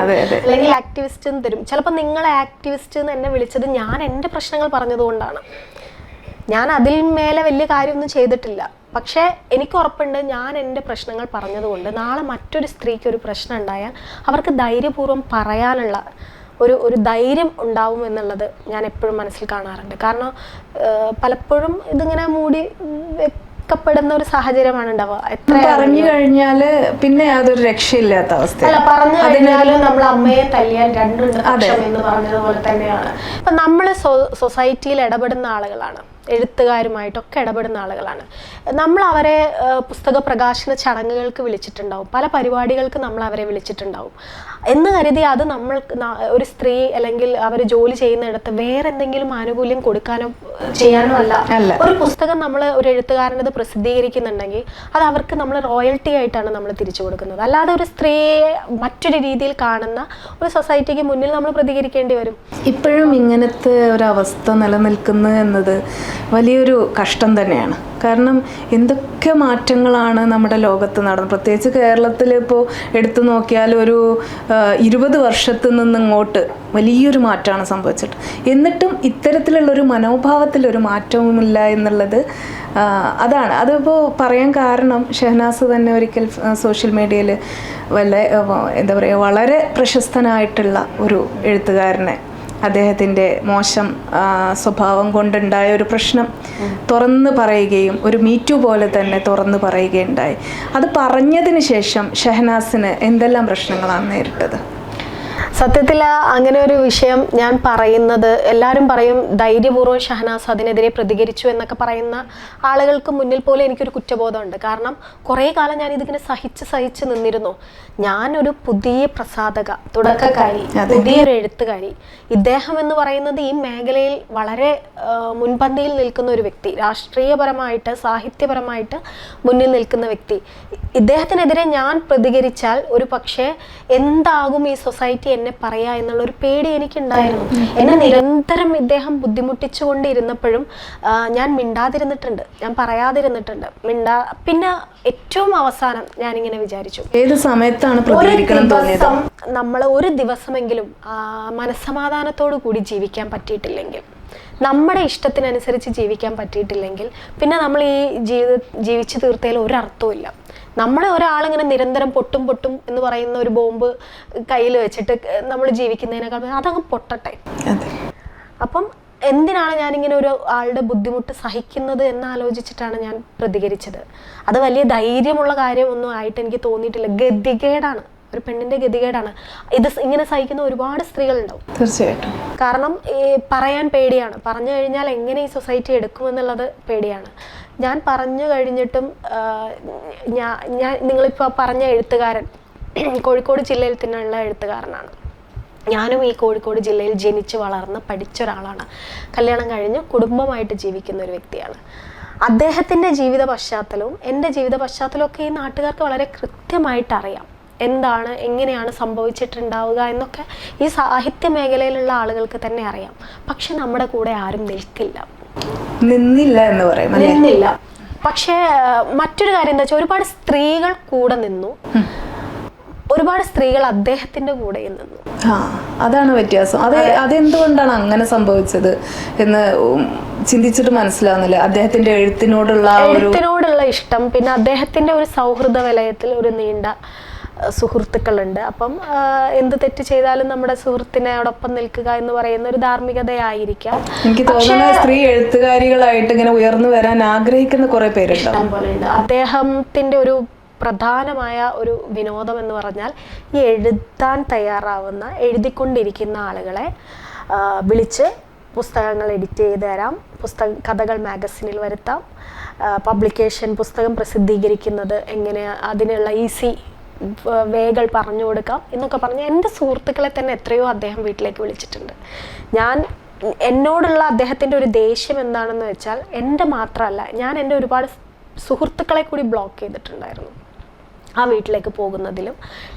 അല്ലെങ്കിൽ ആക്ടിവിസ്റ്റ് എന്ന് തരും. ചിലപ്പോൾ നിങ്ങളെ ആക്ടിവിസ്റ്റ് എന്ന് എന്നെ വിളിച്ചത് ഞാൻ എൻ്റെ പ്രശ്നങ്ങൾ പറഞ്ഞതുകൊണ്ടാണ്. ഞാൻ അതിൽ മേലെ വലിയ കാര്യമൊന്നും ചെയ്തിട്ടില്ല. പക്ഷേ എനിക്ക് ഉറപ്പുണ്ട്, ഞാൻ എൻ്റെ പ്രശ്നങ്ങൾ പറഞ്ഞതുകൊണ്ട് നാളെ മറ്റൊരു സ്ത്രീക്ക് ഒരു പ്രശ്നം ഉണ്ടായാൽ അവർക്ക് ധൈര്യപൂർവ്വം പറയാനുള്ള ഒരു ധൈര്യം ഉണ്ടാവും എന്നുള്ളത് ഞാൻ എപ്പോഴും മനസ്സിൽ കാണാറുണ്ട്. കാരണം പലപ്പോഴും ഇതിങ്ങനെ മൂടി വെക്കപ്പെടുന്ന ഒരു സാഹചര്യമാണ് ഉണ്ടാവുക. എത്ര പറഞ്ഞു കഴിഞ്ഞാൽ പിന്നെ അതൊരു രക്ഷയില്ലാത്ത അവസ്ഥ. അല്ല, പറഞ്ഞു കഴിഞ്ഞാലും നമ്മൾ അമ്മയെ തല്ലിയാൽ രണ്ടുണ്ട് എന്ന് പറഞ്ഞതുപോലെ തന്നെയാണ്. ഇപ്പം നമ്മൾ സൊസൈറ്റിയിൽ ഇടപെടുന്ന ആളുകളാണ്, എഴുത്തുകാരുമായിട്ടൊക്കെ ഇടപെടുന്ന ആളുകളാണ്. നമ്മൾ അവരെ പുസ്തക പ്രകാശന ചടങ്ങുകൾക്ക് വിളിച്ചിട്ടുണ്ടാവും, പല പരിപാടികൾക്ക് നമ്മൾ അവരെ വിളിച്ചിട്ടുണ്ടാവും എന്ന് കരുതി അത് നമ്മൾ ഒരു സ്ത്രീ അല്ലെങ്കിൽ അവർ ജോലി ചെയ്യുന്നിടത്ത് വേറെ എന്തെങ്കിലും ആനുകൂല്യം കൊടുക്കാനോ ചെയ്യാനോ അല്ല. ഒരു പുസ്തകം നമ്മൾ ഒരു എഴുത്തുകാരനത് പ്രസിദ്ധീകരിക്കുന്നുണ്ടെങ്കിൽ അത് അവർക്ക് നമ്മൾ റോയൽറ്റി ആയിട്ടാണ് നമ്മൾ തിരിച്ചു കൊടുക്കുന്നത്. അല്ലാതെ ഒരു സ്ത്രീയെ മറ്റൊരു രീതിയിൽ കാണുന്ന ഒരു സൊസൈറ്റിക്ക് മുന്നിൽ നമ്മൾ പ്രതികരിക്കേണ്ടി വരും. ഇപ്പോഴും ഇങ്ങനത്തെ ഒരവസ്ഥ നിലനിൽക്കുന്നു എന്നത് വലിയൊരു കഷ്ടം തന്നെയാണ്. കാരണം എന്തൊക്കെ മാറ്റങ്ങളാണ് നമ്മുടെ ലോകത്ത് നടന്നത്. പ്രത്യേകിച്ച് കേരളത്തിൽ ഇപ്പോൾ എടുത്തു നോക്കിയാൽ ഒരു 20 വർഷത്തിൽ നിന്നിങ്ങോട്ട് വലിയൊരു മാറ്റമാണ് സംഭവിച്ചിട്ട്. എന്നിട്ടും ഇത്തരത്തിലുള്ളൊരു മനോഭാവത്തിലൊരു മാറ്റവുമില്ല എന്നുള്ളത് അതാണ്. അതിപ്പോൾ പറയാൻ കാരണം ഷഹനാസ് തന്നെ ഒരിക്കൽ സോഷ്യൽ മീഡിയയിൽ എന്താ പറയുക, വളരെ പ്രശസ്തനായിട്ടുള്ള ഒരു എഴുത്തുകാരനെ അദ്ദേഹത്തിൻ്റെ മോശം സ്വഭാവം കൊണ്ടുണ്ടായ ഒരു പ്രശ്നം തുറന്ന് പറയുകയും ഒരു മീറ്റു പോലെ തന്നെ തുറന്ന് പറയുകയുണ്ടായി. അത് പറഞ്ഞതിന് ശേഷം ഷഹനാസിന് എന്തെല്ലാം പ്രശ്നങ്ങളാണ് നേരിട്ടത്? സത്യത്തിൽ അങ്ങനെ ഒരു വിഷയം ഞാൻ പറയുന്നത്, എല്ലാവരും പറയും ധൈര്യപൂർവ്വം ഷഹനാസ് അതിനെതിരെ പ്രതികരിച്ചു എന്നൊക്കെ പറയുന്ന ആളുകൾക്ക് മുന്നിൽ പോലും എനിക്കൊരു കുറ്റബോധമുണ്ട്. കാരണം കുറേ കാലം ഞാൻ ഇതിങ്ങനെ സഹിച്ച് നിന്നിരുന്നു. ഞാനൊരു പുതിയ പ്രസാധക, തുടക്കക്കാരി, പുതിയൊരു എഴുത്തുകാരി. ഇദ്ദേഹം എന്ന് പറയുന്നത് ഈ മേഖലയിൽ വളരെ മുൻപന്തിയിൽ നിൽക്കുന്ന ഒരു വ്യക്തി, രാഷ്ട്രീയപരമായിട്ട് സാഹിത്യപരമായിട്ട് മുന്നിൽ നിൽക്കുന്ന വ്യക്തി. ഇദ്ദേഹത്തിനെതിരെ ഞാൻ പ്രതികരിച്ചാൽ ഒരു പക്ഷേ എന്താകും ഈ സൊസൈറ്റി എന്നെ പറയാ എന്നുള്ളൊരു പേടി എനിക്കുണ്ടായിരുന്നു. എന്നെ നിരന്തരം ഇദ്ദേഹം ബുദ്ധിമുട്ടിച്ചുകൊണ്ടിരുന്നപ്പോഴും ഞാൻ മിണ്ടാതിരുന്നിട്ടുണ്ട്, ഞാൻ പറയാതിരുന്നിട്ടുണ്ട്. പിന്നെ ഏറ്റവും അവസാനം ഞാനിങ്ങനെ വിചാരിച്ചു, ഏത് സമയത്താണ് നമ്മൾ ഒരു ദിവസമെങ്കിലും മനസ്സമാധാനത്തോടു കൂടി ജീവിക്കാൻ പറ്റിയിട്ടില്ലെങ്കിൽ നമ്മുടെ ഇഷ്ടത്തിനനുസരിച്ച് ജീവിക്കാൻ പറ്റിയിട്ടില്ലെങ്കിൽ പിന്നെ നമ്മൾ ഈ ജീവിച്ചു തീർത്തതിൽ ഒരർത്ഥവും. നമ്മളെ ഒരാളിങ്ങനെ നിരന്തരം പൊട്ടും എന്ന് പറയുന്ന ഒരു ബോംബ് കയ്യിൽ വെച്ചിട്ട് നമ്മൾ ജീവിക്കുന്നതിനേക്കാൾ അതങ്ങ് പൊട്ടട്ടെ. അപ്പം എന്തിനാണ് ഞാനിങ്ങനെ ഒരു ആളുടെ ബുദ്ധിമുട്ട് സഹിക്കുന്നത് എന്നാലോചിച്ചിട്ടാണ് ഞാൻ പ്രതികരിച്ചത്. അത് വലിയ ധൈര്യമുള്ള കാര്യമൊന്നും ആയിട്ട് എനിക്ക് തോന്നിയിട്ടില്ല. ഗതികേടാണ്, ഒരു പെണ്ണിന്റെ ഗതികേടാണ്. ഇത് ഇങ്ങനെ സഹിക്കുന്ന ഒരുപാട് സ്ത്രീകളുണ്ടാവും തീർച്ചയായിട്ടും. കാരണം പറയാൻ പേടിയാണ്, പറഞ്ഞു കഴിഞ്ഞാൽ എങ്ങനെ ഈ സൊസൈറ്റി എടുക്കുമെന്നുള്ളത് പേടിയാണ്. ഞാൻ പറഞ്ഞു കഴിഞ്ഞിട്ടും ഞാൻ നിങ്ങളിപ്പോൾ പറഞ്ഞ എഴുത്തുകാരൻ കോഴിക്കോട് ജില്ലയിൽ തന്നെയുള്ള എഴുത്തുകാരനാണ്. ഞാനും ഈ കോഴിക്കോട് ജില്ലയിൽ ജനിച്ച് വളർന്ന് പഠിച്ച ഒരാളാണ്. കല്യാണം കഴിഞ്ഞ് കുടുംബമായിട്ട് ജീവിക്കുന്ന ഒരു വ്യക്തിയാണ്. അദ്ദേഹത്തിൻ്റെ ജീവിത പശ്ചാത്തലവും എൻ്റെ ജീവിത പശ്ചാത്തലവും ഒക്കെ ഈ നാട്ടുകാർക്ക് വളരെ കൃത്യമായിട്ട് അറിയാം. എന്താണ്, എങ്ങനെയാണ് സംഭവിച്ചിട്ടുണ്ടാവുക എന്നൊക്കെ ഈ സാഹിത്യ മേഖലയിലുള്ള ആളുകൾക്ക് തന്നെ അറിയാം. പക്ഷെ നമ്മുടെ കൂടെ ആരും നിന്നില്ല എന്ന് പറയും. നിന്നില്ല. പക്ഷേ മറ്റൊരു കാര്യം എന്താ വെച്ചാൽ ഒരുപാട് സ്ത്രീകൾ കൂടെ നിന്നു, ഒരുപാട് സ്ത്രീകൾ അദ്ദേഹത്തിന്റെ കൂടെ നിന്നു. അതാണ് വ്യത്യാസം. അതെന്തുകൊണ്ടാണ് അങ്ങനെ സംഭവിച്ചത് എന്ന് ചിന്തിച്ചിട്ട് മനസ്സിലാവുന്നില്ല. അദ്ദേഹത്തിന്റെ എഴുത്തിനോടുള്ള ഇഷ്ടം, പിന്നെ അദ്ദേഹത്തിന്റെ ഒരു സൗഹൃദ വലയത്തിൽ ഒരു നീണ്ട സുഹൃത്തുക്കളുണ്ട്. അപ്പം എന്ത് തെറ്റ് ചെയ്താലും നമ്മുടെ സുഹൃത്തിനോടൊപ്പം നിൽക്കുക എന്ന് പറയുന്ന ഒരു ധാർമ്മികതയായിരിക്കാം. എനിക്ക് തോന്നുന്നു സ്ത്രീ എഴുത്തുകാരികളായിട്ട് ഇങ്ങനെ ഉയർന്നു വരാൻ ആഗ്രഹിക്കുന്ന കുറെ പേരുണ്ട്. അദ്ദേഹത്തിന്റെ ഒരു പ്രധാനമായ ഒരു വിനോദം എന്ന് പറഞ്ഞാൽ ഈ എഴുതാൻ തയ്യാറാവുന്ന, എഴുതിക്കൊണ്ടിരിക്കുന്ന ആളുകളെ വിളിച്ച് പുസ്തകങ്ങൾ എഡിറ്റ് ചെയ്ത് തരാം, കഥകൾ മാഗസിനിൽ വരുത്താം, പബ്ലിക്കേഷൻ പുസ്തകം പ്രസിദ്ധീകരിക്കുന്നത് എങ്ങനെ, അതിനുള്ള ഈസി വേകൾ പറഞ്ഞു കൊടുക്കാം എന്നൊക്കെ പറഞ്ഞ് എൻ്റെ സുഹൃത്തുക്കളെ തന്നെ എത്രയോ അദ്ദേഹം വീട്ടിലേക്ക് വിളിച്ചിട്ടുണ്ട്. എന്നോടുള്ള അദ്ദേഹത്തിൻ്റെ ഒരു ദേഷ്യം എന്താണെന്ന് വെച്ചാൽ എൻ്റെ മാത്രമല്ല, ഞാൻ എൻ്റെ ഒരുപാട് സുഹൃത്തുക്കളെ കൂടി ബ്ലോക്ക് ചെയ്തിട്ടുണ്ടായിരുന്നു ആ വീട്ടിലേക്ക് പോകുന്നതിലും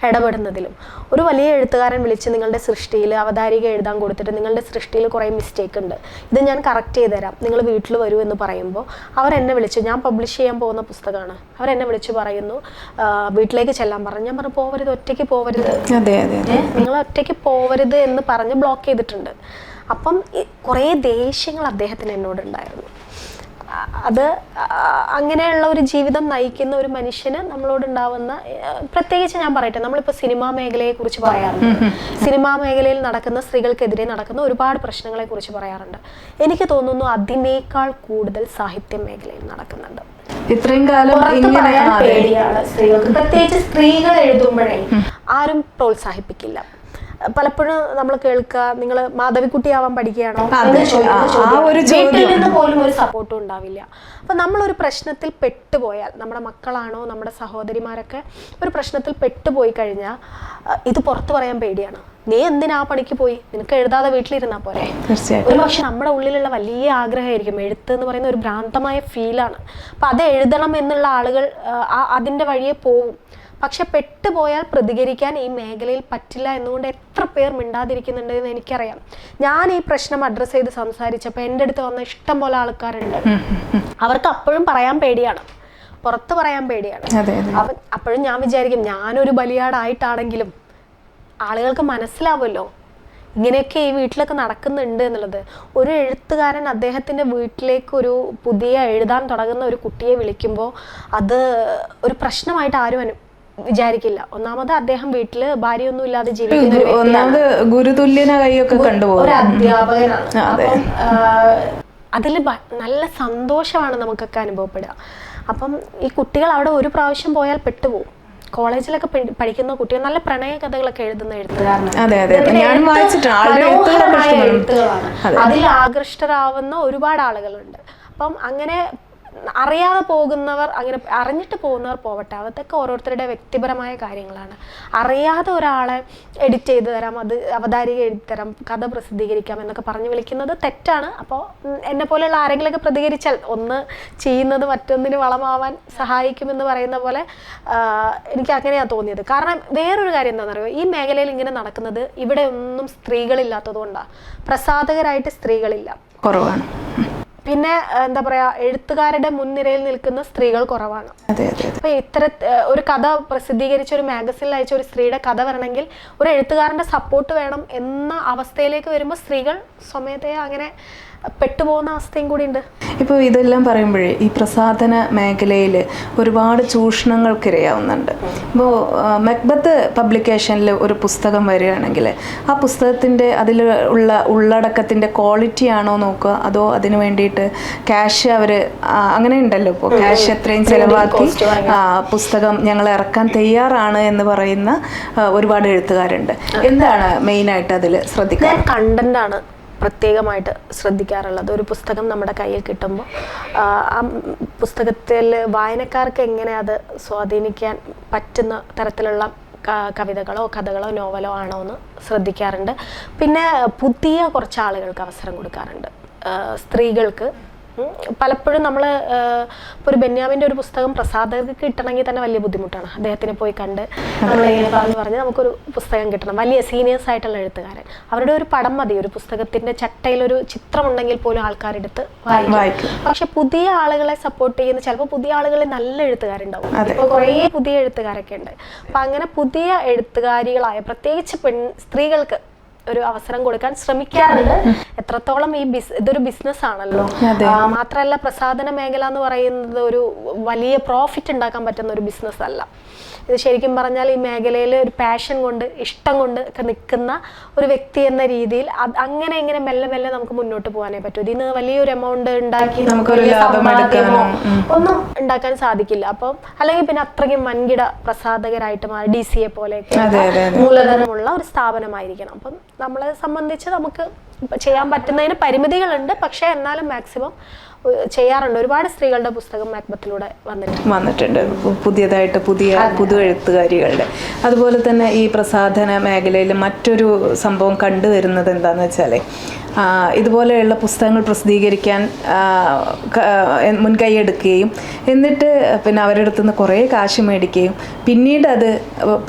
ഇടപെടുന്നതിലും. ഒരു വലിയ എഴുത്തുകാരൻ വിളിച്ച് നിങ്ങളുടെ സൃഷ്ടിയിൽ അവതാരിക എഴുതാൻ കൊടുത്തിട്ട് നിങ്ങളുടെ സൃഷ്ടിയിൽ കുറേ മിസ്റ്റേക്ക് ഉണ്ട്, ഇത് ഞാൻ കറക്റ്റ് ചെയ്ത് തരാം, നിങ്ങൾ വീട്ടിൽ വരൂ എന്ന് പറയുമ്പോൾ അവരെന്നെ വിളിച്ചു, ഞാൻ പബ്ലിഷ് ചെയ്യാൻ പോകുന്ന പുസ്തകമാണ്, അവരെന്നെ വിളിച്ച് പറയുന്നു വീട്ടിലേക്ക് ചെല്ലാൻ പറഞ്ഞു. ഞാൻ പറഞ്ഞു പോവരുത്, ഒറ്റയ്ക്ക് പോവരുത്, നിങ്ങൾ ഒറ്റയ്ക്ക് പോവരുത് എന്ന് പറഞ്ഞ് ബ്ലോക്ക് ചെയ്തിട്ടുണ്ട്. അപ്പം കുറേ ദേഷ്യങ്ങൾ അദ്ദേഹത്തിന് എന്നോടുണ്ടായിരുന്നു. അത് അങ്ങനെയുള്ള ഒരു ജീവിതം നയിക്കുന്ന ഒരു മനുഷ്യന് നമ്മളോടുണ്ടാവുന്ന, പ്രത്യേകിച്ച് ഞാൻ പറയട്ടെ, നമ്മളിപ്പോൾ സിനിമാ മേഖലയെ കുറിച്ച് പറയാറുണ്ട്, സിനിമാ മേഖലയിൽ നടക്കുന്ന സ്ത്രീകൾക്കെതിരെ നടക്കുന്ന ഒരുപാട് പ്രശ്നങ്ങളെ കുറിച്ച് പറയാറുണ്ട്. എനിക്ക് തോന്നുന്നു അതിനേക്കാൾ കൂടുതൽ സാഹിത്യ മേഖലയിൽ നടക്കുന്നുണ്ട്. ഇത്രയും കാലം പേടിയാണ് സ്ത്രീകൾക്ക്, പ്രത്യേകിച്ച് സ്ത്രീകൾ എഴുതുമ്പോഴേ ആരും പ്രോത്സാഹിപ്പിക്കില്ല. പലപ്പോഴും നമ്മൾ കേൾക്കുക, നിങ്ങൾ മാധവിക്കുട്ടിയാവാൻ പഠിക്കുകയാണോ, വീട്ടിൽ നിന്ന് പോലും ഒരു സപ്പോർട്ടും ഉണ്ടാവില്ല. അപ്പൊ നമ്മളൊരു പ്രശ്നത്തിൽ പെട്ടുപോയാൽ, നമ്മുടെ മക്കളാണോ നമ്മുടെ സഹോദരിമാരൊക്കെ ഒരു പ്രശ്നത്തിൽ പെട്ടുപോയി കഴിഞ്ഞാൽ ഇത് പുറത്തു പറയാൻ പേടിയാണ്. നീ എന്തിനാ പണിക്ക് പോയി, നിനക്ക് എഴുതാതെ വീട്ടിലിരുന്നാ പോരെ. ഒരു പക്ഷെ നമ്മുടെ ഉള്ളിലുള്ള വലിയ ആഗ്രഹമായിരിക്കും, എഴുത്ത് എന്ന് പറയുന്ന ഒരു ഭ്രാന്തമായ ഫീലാണ്. അപ്പൊ അത് എഴുതണം എന്നുള്ള ആളുകൾ അതിന്റെ വഴിയെ പോവും. പക്ഷെ പെട്ടുപോയാൽ പ്രതികരിക്കാൻ ഈ മേഖലയിൽ പറ്റില്ല എന്നുകൊണ്ട് എത്ര പേർ മിണ്ടാതിരിക്കുന്നുണ്ട് എന്ന് എനിക്കറിയാം. ഞാൻ ഈ പ്രശ്നം അഡ്രസ്സ് ചെയ്ത് സംസാരിച്ചപ്പോൾ എൻ്റെ അടുത്ത് വന്ന ഇഷ്ടം പോലെ ആൾക്കാരുണ്ട്. അവർക്ക് അപ്പോഴും പറയാൻ പേടിയാണ്, പുറത്ത് പറയാൻ പേടിയാണ്. അപ്പോഴും ഞാൻ വിചാരിക്കും, ഞാനൊരു ബലിയാടായിട്ടാണെങ്കിലും ആളുകൾക്ക് മനസ്സിലാവുമല്ലോ ഇങ്ങനെയൊക്കെ ഈ വീട്ടിലൊക്കെ നടക്കുന്നുണ്ട് എന്നുള്ളത്. ഒരു എഴുത്തുകാരൻ അദ്ദേഹത്തിൻ്റെ വീട്ടിലേക്ക് ഒരു പുതിയ എഴുതാൻ തുടങ്ങുന്ന ഒരു കുട്ടിയെ വിളിക്കുമ്പോൾ അത് ഒരു പ്രശ്നമായിട്ട് ആരും വിചാരിക്കില്ല. ഒന്നാമത് അദ്ദേഹം വീട്ടില് ഭാര്യയൊന്നും ഇല്ലാതെ ജീവിക്കുന്ന ഒരു അധ്യാപകനാണ്. അപ്പം അതിൽ നല്ല സന്തോഷമാണ് നമുക്കൊക്കെ അനുഭവപ്പെടുക. അപ്പം ഈ കുട്ടികൾ അവിടെ ഒരു പ്രാവശ്യം പോയാൽ പെട്ടുപോകും. കോളേജിലൊക്കെ പഠിക്കുന്ന കുട്ടികൾ നല്ല പ്രണയ കഥകളൊക്കെ എഴുതുന്ന എഴുത്തുകാരാണ്. അതിൽ ആകൃഷ്ടരാവുന്ന ഒരുപാട് ആളുകളുണ്ട്. അപ്പം അങ്ങനെ അറിയാതെ പോകുന്നവർ, അങ്ങനെ അറിഞ്ഞിട്ട് പോകുന്നവർ പോവട്ടെ, അതൊക്കെ ഓരോരുത്തരുടെ വ്യക്തിപരമായ കാര്യങ്ങളാണ്. അറിയാതെ ഒരാളെ എഡിറ്റ് ചെയ്ത് തരാം, അത് അവതാരിക എഴുതി തരാം, കഥ പ്രസിദ്ധീകരിക്കാം എന്നൊക്കെ പറഞ്ഞ് വിളിക്കുന്നത് തെറ്റാണ്. അപ്പോൾ എന്നെ പോലെയുള്ള ആരെങ്കിലുമൊക്കെ പ്രതികരിച്ചാൽ ഒന്ന് ചെയ്യുന്നത് മറ്റൊന്നിന് വളമാവാൻ സഹായിക്കുമെന്ന് പറയുന്ന പോലെ എനിക്ക് അങ്ങനെയാണ് തോന്നിയത്. കാരണം വേറൊരു കാര്യം എന്താണെന്ന് അറിയുമോ, ഈ മേഖലയിൽ ഇങ്ങനെ നടക്കുന്നത് ഇവിടെ ഒന്നും സ്ത്രീകളില്ലാത്തത് കൊണ്ടാണ്. പ്രസാധകരായിട്ട് സ്ത്രീകളില്ല, കുറവാണ്. പിന്നെ എന്താ പറയാ, എഴുത്തുകാരുടെ മുൻനിരയിൽ നിൽക്കുന്ന സ്ത്രീകൾ കുറവാണ്. അപ്പൊ ഒരു കഥ പ്രസിദ്ധീകരിച്ച ഒരു മാഗസിനിൽ അയച്ച ഒരു സ്ത്രീയുടെ കഥ വരണമെങ്കിൽ ഒരു എഴുത്തുകാരന്റെ സപ്പോർട്ട് വേണം എന്ന അവസ്ഥയിലേക്ക് വരുമ്പോൾ സ്ത്രീകൾ സ്വമേധയാ അങ്ങനെ പെട്ടുപോകുന്ന അവസ്ഥയും കൂടി ഉണ്ട്. ഇപ്പോൾ ഇതെല്ലാം പറയുമ്പോഴേ ഈ പ്രസാധന മേഖലയിൽ ഒരുപാട് ചൂഷണങ്ങൾക്കിരയാവുന്നുണ്ട്. ഇപ്പോൾ മക്ബത്ത് പബ്ലിക്കേഷനിൽ ഒരു പുസ്തകം വരികയാണെങ്കിൽ ആ പുസ്തകത്തിൻ്റെ അതിൽ ഉള്ള ഉള്ളടക്കത്തിൻ്റെ ക്വാളിറ്റി ആണോ നോക്കുക, അതോ അതിന് വേണ്ടിയിട്ട് ക്യാഷ് അവർ അങ്ങനെ ഉണ്ടല്ലോ, ഇപ്പോൾ ക്യാഷ് എത്രയും ചിലവാക്കി പുസ്തകം ഞങ്ങൾ ഇറക്കാൻ തയ്യാറാണ് എന്ന് പറയുന്ന ഒരുപാട് എഴുത്തുകാരുണ്ട്. എന്താണ് മെയിനായിട്ട് അതിൽ ശ്രദ്ധിക്കുക? കണ്ടന്റാണ് പ്രത്യേകമായിട്ട് ശ്രദ്ധിക്കാറുള്ളത്. ഒരു പുസ്തകം നമ്മുടെ കയ്യിൽ കിട്ടുമ്പോൾ ആ പുസ്തകത്തിൽ വായനക്കാർക്ക് എങ്ങനെ അത് സ്വാധീനിക്കാൻ പറ്റുന്ന തരത്തിലുള്ള കവിതകളോ കഥകളോ നോവലോ ആണോ എന്ന് ശ്രദ്ധിക്കാറുണ്ട്. പിന്നെ പുതിയ കുറച്ച് ആളുകൾക്ക് അവസരം കൊടുക്കാറുണ്ട്. സ്ത്രീകൾക്ക് പലപ്പോഴും നമ്മൾ ഇപ്പോൾ ഒരു ബെന്യാമിൻ്റെ ഒരു പുസ്തകം പ്രസാധകർക്ക് കിട്ടണമെങ്കിൽ തന്നെ വലിയ ബുദ്ധിമുട്ടാണ്. അദ്ദേഹത്തിനെ പോയി കണ്ട് നമ്മളിങ്ങനെ പറഞ്ഞ് നമുക്കൊരു പുസ്തകം കിട്ടണം. വലിയ സീനിയേഴ്സ് ആയിട്ടുള്ള എഴുത്തുകാരൻ, അവരുടെ ഒരു പടം മതി, ഒരു പുസ്തകത്തിൻ്റെ ചട്ടയിലൊരു ചിത്രമുണ്ടെങ്കിൽ പോലും ആൾക്കാരെടുത്ത് വായിക്കും. പക്ഷെ പുതിയ ആളുകളെ സപ്പോർട്ട് ചെയ്യുന്ന ചിലപ്പോൾ പുതിയ ആളുകളിൽ നല്ല എഴുത്തുകാരുണ്ടാവും. ഇപ്പോൾ കുറേ പുതിയ എഴുത്തുകാരൊക്കെ ഉണ്ട്. അപ്പം അങ്ങനെ പുതിയ എഴുത്തുകാരികളായ പ്രത്യേകിച്ച് സ്ത്രീകൾക്ക് ഒരു അവസരം കൊടുക്കാൻ ശ്രമിക്കാറുണ്ട്. എത്രത്തോളം ഇതൊരു ബിസിനസ് ആണല്ലോ. മാത്രമല്ല പ്രസാധന മേഖല എന്ന് പറയുന്നത് ഒരു വലിയ പ്രോഫിറ്റ് ഉണ്ടാക്കാൻ പറ്റുന്ന ഒരു ബിസിനസ് അല്ല. ഇത് ശരിക്കും പറഞ്ഞാൽ ഈ മേഖലയിൽ ഒരു പാഷൻ കൊണ്ട് ഇഷ്ടം കൊണ്ട് ഒക്കെ നിൽക്കുന്ന ഒരു വ്യക്തി എന്ന രീതിയിൽ അങ്ങനെ ഇങ്ങനെ മെല്ലെ മെല്ലെ നമുക്ക് മുന്നോട്ട് പോകാനേ പറ്റൂ. ഇതിന് വലിയൊരു എമൗണ്ട് ഉണ്ടാക്കി നമുക്കൊരു സമ്പാദ്യമോ ഒന്നും ഉണ്ടാക്കാൻ സാധിക്കില്ല. അപ്പം അല്ലെങ്കിൽ പിന്നെ അത്രയ്ക്കും വൻകിട പ്രസാധകരായിട്ട് DCA പോലെയൊക്കെ മൂലധനമുള്ള ഒരു സ്ഥാപനമായിരിക്കണം. അപ്പം നമ്മളെ സംബന്ധിച്ച് നമുക്ക് ചെയ്യാൻ പറ്റുന്നതിന് പരിമിതികളുണ്ട്. പക്ഷെ എന്നാലും മാക്സിമം ചെയ്യാറുണ്ട്. ഒരുപാട് സ്ത്രീകളുടെ പുസ്തകം മക്ബത്തിലൂടെ വന്നിട്ടുണ്ട്, പുതിയതായിട്ട് പുതു എഴുത്തുകാരികളുടെ. അതുപോലെ തന്നെ ഈ പ്രസാധന മേഖലയിൽ മറ്റൊരു സംഭവം കണ്ടുവരുന്നത് എന്താണെന്ന് വെച്ചാൽ ഇതുപോലെയുള്ള പുസ്തകങ്ങൾ പ്രസിദ്ധീകരിക്കാൻ മുൻകൈയെടുക്കുകയും എന്നിട്ട് പിന്നെ അവരുടെ അടുത്ത് നിന്ന് കുറേ കാശ് മേടിക്കുകയും പിന്നീട് അത്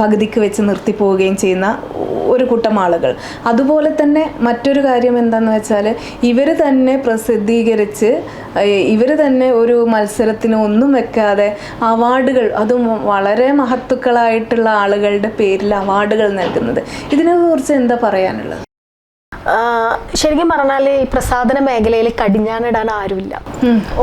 പകുതിക്ക് വെച്ച് നിർത്തിപ്പോവുകയും ചെയ്യുന്ന ഒരു കൂട്ടം ആളുകൾ. അതുപോലെ തന്നെ മറ്റൊരു കാര്യം എന്താണെന്ന് വെച്ചാൽ ഇവർ തന്നെ പ്രസിദ്ധീകരിച്ച് ഇവർ തന്നെ ഒരു മത്സരത്തിന് ഒന്നും വെക്കാതെ അവാർഡുകൾ, അതും വളരെ മഹത്തുക്കളായിട്ടുള്ള ആളുകളുടെ പേരിൽ അവാർഡുകൾ നൽകുന്നത്, ഇതിനെക്കുറിച്ച് എന്താ പറയാനുള്ളത്? ശരിക്കും പറഞ്ഞാൽ ഈ പ്രസാധന മേഖലയിൽ കടിഞ്ഞാണിടാൻ ആരുമില്ല.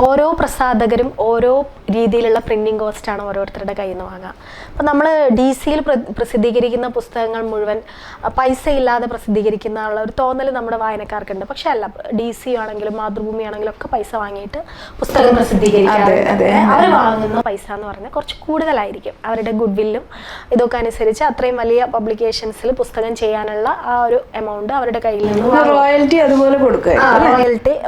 ഓരോ പ്രസാധകരും ഓരോ രീതിയിലുള്ള പ്രിന്റിംഗ് കോസ്റ്റാണ് ഓരോരുത്തരുടെ കയ്യിൽ നിന്ന് വാങ്ങുക. അപ്പം നമ്മൾ DCയിൽ പ്രസിദ്ധീകരിക്കുന്ന പുസ്തകങ്ങൾ മുഴുവൻ പൈസ ഇല്ലാതെ പ്രസിദ്ധീകരിക്കുന്ന ഒരു തോന്നൽ നമ്മുടെ വായനക്കാർക്കുണ്ട്. പക്ഷെ അല്ല, DC ആണെങ്കിലും മാതൃഭൂമി ആണെങ്കിലും ഒക്കെ പൈസ വാങ്ങിയിട്ട് പുസ്തകം പ്രസിദ്ധീകരിക്കാറുണ്ട്. അവർ വാങ്ങുന്ന പൈസ എന്ന് പറഞ്ഞാൽ കുറച്ച് കൂടുതലായിരിക്കും. അവരുടെ ഗുഡ് വില്ലും ഇതൊക്കെ അനുസരിച്ച് അത്രയും വലിയ പബ്ലിക്കേഷൻസിൽ പുസ്തകം ചെയ്യാനുള്ള ആ ഒരു എമൗണ്ട് അവരുടെ കയ്യിൽ നിന്ന് റോയൽറ്റി അതുപോലെ കൊടുക്കും.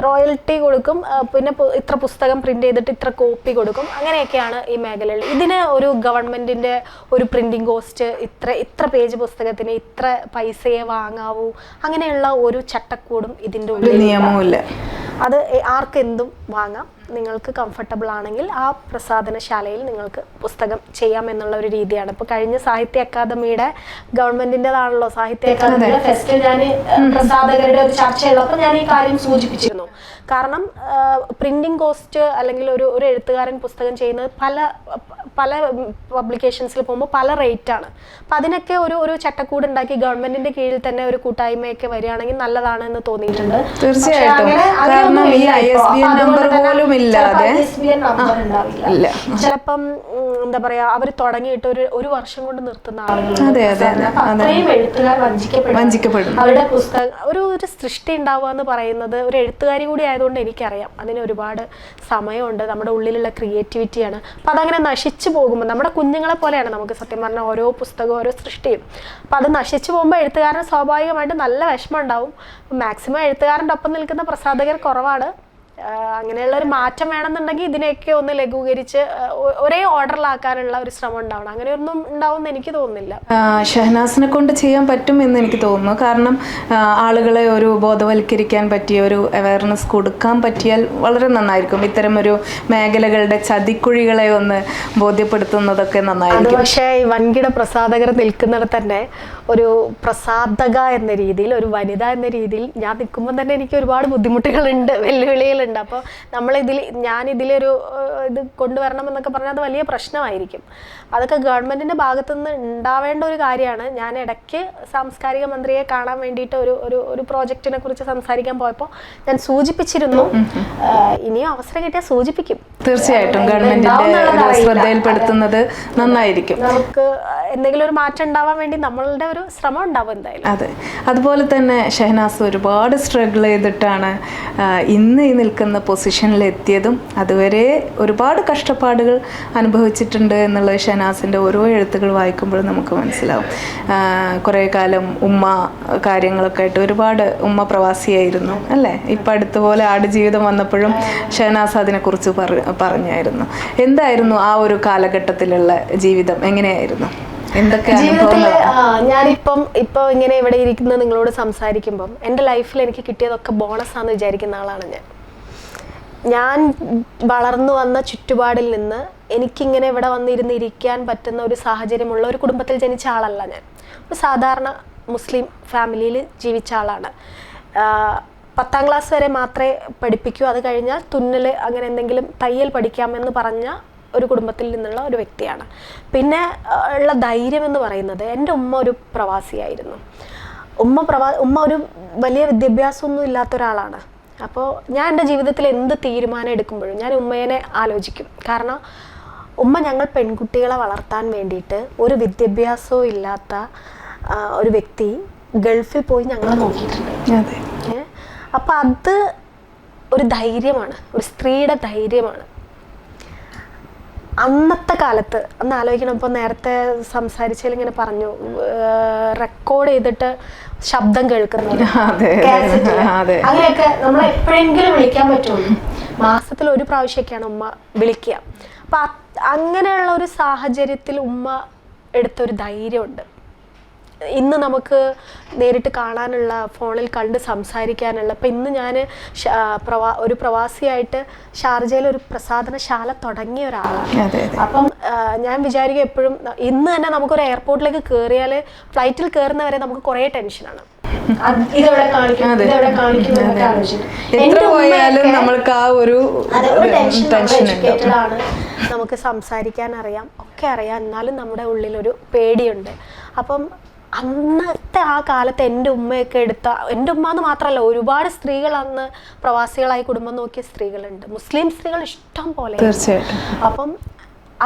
റോയൽറ്റി കൊടുക്കും. പിന്നെ ഇത്ര പുസ്തകം പ്രിന്റ് ചെയ്തിട്ട് ഇത്ര കോപ്പി കൊടുക്കും. അങ്ങനെയൊക്കെയാണ് ഈ മേഖലയിൽ. ഇതിന് ഒരു ഗവൺമെന്റിന്റെ ഒരു പ്രിന്റിംഗ് കോസ്റ്റ് ഇത്ര പേജ് പുസ്തകത്തിന് ഇത്ര പൈസയെ വാങ്ങാവൂ, അങ്ങനെയുള്ള ഒരു ചട്ടക്കൂടും ഇതിന്റെ ഉള്ളിൽ നിയമമില്ല. അത് ആർക്കെന്തും വാങ്ങാം. നിങ്ങൾക്ക് കംഫർട്ടബിൾ ആണെങ്കിൽ ആ പ്രസാധനശാലയിൽ നിങ്ങൾക്ക് പുസ്തകം ചെയ്യാം എന്നുള്ള ഒരു രീതിയാണ്. ഇപ്പോൾ കഴിഞ്ഞ സാഹിത്യ അക്കാദമിയുടെ ഗവൺമെന്റിൻ്റെതാണല്ലോ സാഹിത്യ അക്കാദമിയുടെ ഫെസ്റ്റ്, ഞാൻ പ്രസാധകരുടെ ഒരു ചർച്ചയുള്ളപ്പോൾ ഞാൻ ഈ കാര്യം സൂചിപ്പിച്ചിരുന്നു. കാരണം പ്രിന്റിംഗ് കോസ്റ്റ് അല്ലെങ്കിൽ ഒരു എഴുത്തുകാരൻ പുസ്തകം ചെയ്യുന്നത് പല പബ്ലിക്കേഷൻസിൽ പോകുമ്പോൾ പല റേറ്റാണ്. അപ്പം അതിനൊക്കെ ഒരു ചട്ടക്കൂട് ഉണ്ടാക്കി ഗവൺമെന്റിന്റെ കീഴിൽ തന്നെ ഒരു കൂട്ടായ്മയൊക്കെ വരികയാണെങ്കിൽ നല്ലതാണ് എന്ന് തോന്നിയിട്ടുണ്ട്. തീർച്ചയായിട്ടും. ചിലപ്പം എന്താ പറയാ, അവർ തുടങ്ങിയിട്ട് ഒരു വർഷം കൊണ്ട് നിർത്തുന്ന ആളുകൾ, എഴുത്തുകാർ വഞ്ചിക്കപ്പെടും. അവരുടെ പുസ്തകം ഒരു സൃഷ്ടി ഉണ്ടാവുക എന്ന് പറയുന്നത്, ഒരു എഴുത്തുകാരി കൂടി ആയതുകൊണ്ട് എനിക്കറിയാം അതിന് ഒരുപാട് സമയമുണ്ട്. നമ്മുടെ ഉള്ളിലുള്ള ക്രിയേറ്റിവിറ്റിയാണ്. അപ്പം അതങ്ങനെ നശിച്ചു പോകുമ്പോൾ നമ്മുടെ കുഞ്ഞുങ്ങളെ പോലെയാണ് നമുക്ക് സത്യം പറഞ്ഞാൽ ഓരോ പുസ്തകവും ഓരോ സൃഷ്ടിയും. അപ്പം അത് നശിച്ചു പോകുമ്പോൾ എഴുത്തുകാരന് സ്വാഭാവികമായിട്ട് നല്ല വിഷമം ഉണ്ടാവും. മാക്സിമം എഴുത്തുകാരൻ്റെ ഒപ്പം നിൽക്കുന്ന പ്രസാധകർ കുറവാണ്. അങ്ങനെയുള്ള ഒരു മാറ്റം വേണമെന്നുണ്ടെങ്കിൽ ഇതിനെയൊക്കെ ഒന്ന് ലഘൂകരിച്ച് ഒരേ ഓർഡറിലാക്കാനുള്ള ഒരു ശ്രമം ഉണ്ടാവണം. അങ്ങനെയൊന്നും ഉണ്ടാവുമെന്ന് എനിക്ക് തോന്നുന്നില്ല. ഷഹനാസിനെ കൊണ്ട് ചെയ്യാൻ പറ്റും എന്ന് എനിക്ക് തോന്നുന്നു. കാരണം ആളുകളെ ഒരു ബോധവൽക്കരിക്കാൻ പറ്റിയ ഒരു അവയർനെസ് കൊടുക്കാൻ പറ്റിയാൽ വളരെ നന്നായിരിക്കും. ഇത്തരം ഒരു മേഖലകളുടെ ചതിക്കുഴികളെ ഒന്ന് ബോധ്യപ്പെടുത്തുന്നതൊക്കെ നന്നായിരിക്കും. പക്ഷേ ഈ വൻകിട പ്രസാധകർ നിൽക്കുന്നിടത്ത് തന്നെ ഒരു പ്രസാധക എന്ന രീതിയിൽ, ഒരു വനിത എന്ന രീതിയിൽ ഞാൻ നിൽക്കുമ്പോൾ തന്നെ എനിക്ക് ഒരുപാട് ബുദ്ധിമുട്ടുകളുണ്ട്, വെല്ലുവിളികളുണ്ട്. കേട്ടിട്ടുണ്ട്. അപ്പോൾ ഞാനിതിലൊരു ഇത് കൊണ്ടുവരണം എന്നൊക്കെ പറഞ്ഞാൽ അത് വലിയ പ്രശ്നമായിരിക്കും. അതൊക്കെ ഗവൺമെൻറ്റിൻ്റെ ഭാഗത്തുനിന്ന് ഉണ്ടാവേണ്ട ഒരു കാര്യമാണ്. ഞാൻ ഇടയ്ക്ക് സാംസ്കാരിക മന്ത്രിയെ കാണാൻ വേണ്ടിയിട്ട് ഒരു പ്രോജക്റ്റിനെ കുറിച്ച് സംസാരിക്കാൻ പോയപ്പോൾ ഞാൻ സൂചിപ്പിച്ചിരുന്നു, ഇനിയും അവസരം കിട്ടിയാൽ സൂചിപ്പിക്കും. തീർച്ചയായിട്ടും ഗവൺമെന്റിന്റെ ശ്രദ്ധയിൽപ്പെടുത്തുന്നത് നന്നായിരിക്കും. നമുക്ക് എന്തെങ്കിലും ഒരു മാറ്റം ഉണ്ടാവാൻ വേണ്ടി നമ്മളുടെ ഒരു ശ്രമം ഉണ്ടാവും എന്തായാലും. അതെ, അതുപോലെ തന്നെ ഷഹനാസ് ഒരുപാട് സ്ട്രഗിൾ ചെയ്തിട്ടാണ് ഇന്ന് ഈ നിൽക്കുന്ന പൊസിഷനിൽ എത്തിയതും അതുവരെ ഒരുപാട് കഷ്ടപ്പാടുകൾ അനുഭവിച്ചിട്ടുണ്ട് എന്നുള്ളത് ഷഹനാസിൻ്റെ ഓരോ എഴുത്തുകൾ വായിക്കുമ്പോഴും നമുക്ക് മനസ്സിലാവും. കുറേ കാലം ഉമ്മ കാര്യങ്ങളൊക്കെ ആയിട്ട് ഒരുപാട് ഉമ്മ പ്രവാസിയായിരുന്നു അല്ലേ? ഇപ്പം അടുത്തുപോലെ ആടുജീവിതം വന്നപ്പോഴും ഷഹനാസ് അതിനെക്കുറിച്ച് പറഞ്ഞായിരുന്നു. എന്തായിരുന്നു ആ ഒരു കാലഘട്ടത്തിലുള്ള ജീവിതം? എങ്ങനെയായിരുന്നു? എന്തൊക്കെ ജീവിതത്തിൽ ഇപ്പൊ ഇങ്ങനെ ഇവിടെ ഇരിക്കുന്ന നിങ്ങളോട് സംസാരിക്കുമ്പം എൻ്റെ ലൈഫിൽ എനിക്ക് കിട്ടിയതൊക്കെ ബോണസ് ആണെന്ന് വിചാരിക്കുന്ന ആളാണ് ഞാൻ വളർന്നു വന്ന ചുറ്റുപാടിൽ നിന്ന് എനിക്കിങ്ങനെ ഇവിടെ വന്നിരുന്നിരിക്കാൻ പറ്റുന്ന ഒരു സാഹചര്യമുള്ള ഒരു കുടുംബത്തിൽ ജനിച്ച ആളല്ല ഞാൻ. ഒരു സാധാരണ മുസ്ലിം ഫാമിലിയിൽ ജീവിച്ച ആളാണ്. 10ാം ക്ലാസ് വരെ മാത്രമേ പഠിപ്പിക്കൂ, അത് കഴിഞ്ഞാൽ തുന്നൽ അങ്ങനെ എന്തെങ്കിലും തയ്യൽ പഠിക്കാമെന്ന് പറഞ്ഞ ഒരു കുടുംബത്തിൽ നിന്നുള്ള ഒരു വ്യക്തിയാണ്. പിന്നെ ഉള്ള ധൈര്യം എന്ന് പറയുന്നത്, എൻ്റെ ഉമ്മ ഒരു പ്രവാസിയായിരുന്നു. ഉമ്മ ഒരു വലിയ വിദ്യാഭ്യാസമൊന്നും ഇല്ലാത്ത ഒരാളാണ്. അപ്പോൾ ഞാൻ എൻ്റെ ജീവിതത്തിൽ എന്ത് തീരുമാനം എടുക്കുമ്പോഴും ഞാൻ ഉമ്മേനെ ആലോചിക്കും. കാരണം ഉമ്മ ഞങ്ങൾ പെൺകുട്ടികളെ വളർത്താൻ വേണ്ടിയിട്ട് ഒരു വിദ്യാഭ്യാസവും ഇല്ലാത്ത ഒരു വ്യക്തി ഗൾഫിൽ പോയി ഞങ്ങളെ നോക്കിയിട്ടുണ്ട്. അപ്പം അത് ഒരു ധൈര്യമാണ്, ഒരു സ്ത്രീയുടെ ധൈര്യമാണ്. അന്നത്തെ കാലത്ത് അന്ന് ആലോചിക്കണം. ഇപ്പോൾ നേരത്തെ സംസാരിച്ചതിൽ ഇങ്ങനെ പറഞ്ഞു, റെക്കോർഡ് ചെയ്തിട്ട് ശബ്ദം കേൾക്കുന്നത്, അങ്ങനെയൊക്കെ നമ്മൾ എപ്പോഴെങ്കിലും വിളിക്കാൻ പറ്റുള്ളൂ. മാസത്തിൽ ഒരു പ്രാവശ്യമൊക്കെയാണ് ഉമ്മ വിളിക്കുക. അപ്പം അങ്ങനെയുള്ള ഒരു സാഹചര്യത്തിൽ ഉമ്മ എടുത്തൊരു ധൈര്യമുണ്ട്. ഇന്ന് നമുക്ക് നേരിട്ട് കാണാനുള്ള, ഫോണിൽ കണ്ട് സംസാരിക്കാനുള്ള. അപ്പം ഇന്ന് ഞാൻ ഒരു പ്രവാസിയായിട്ട് ഷാർജയിൽ ഒരു പ്രസാധനശാല തുടങ്ങിയ ഒരാളാണ്. അപ്പം ഞാൻ വിചാരിക്കും എപ്പോഴും, ഇന്ന് തന്നെ നമുക്കൊരു എയർപോർട്ടിലേക്ക് കയറിയാൽ ഫ്ലൈറ്റിൽ കയറുന്നവരെ നമുക്ക് കുറേ ടെൻഷനാണ്. ഇതെവിടെ കാണിക്കും, ഇതെവിടെ കാണിക്കും എന്നൊക്കെ ആലോചിച്ചിട്ട് എഡ്യൂക്കേറ്റഡ്, നമുക്ക് സംസാരിക്കാൻ അറിയാം, ഒക്കെ അറിയാം, എന്നാലും നമ്മുടെ ഉള്ളിലൊരു പേടിയുണ്ട്. അപ്പം അന്നത്തെ ആ കാലത്ത് എൻ്റെ ഉമ്മയൊക്കെ എൻ്റെ ഉമ്മ എന്ന് മാത്രമല്ല, ഒരുപാട് സ്ത്രീകൾ അന്ന് പ്രവാസികളായി കുടുംബം നോക്കിയ സ്ത്രീകളുണ്ട്, മുസ്ലിം സ്ത്രീകൾ ഇഷ്ടം പോലെ. തീർച്ചയായിട്ടും. അപ്പം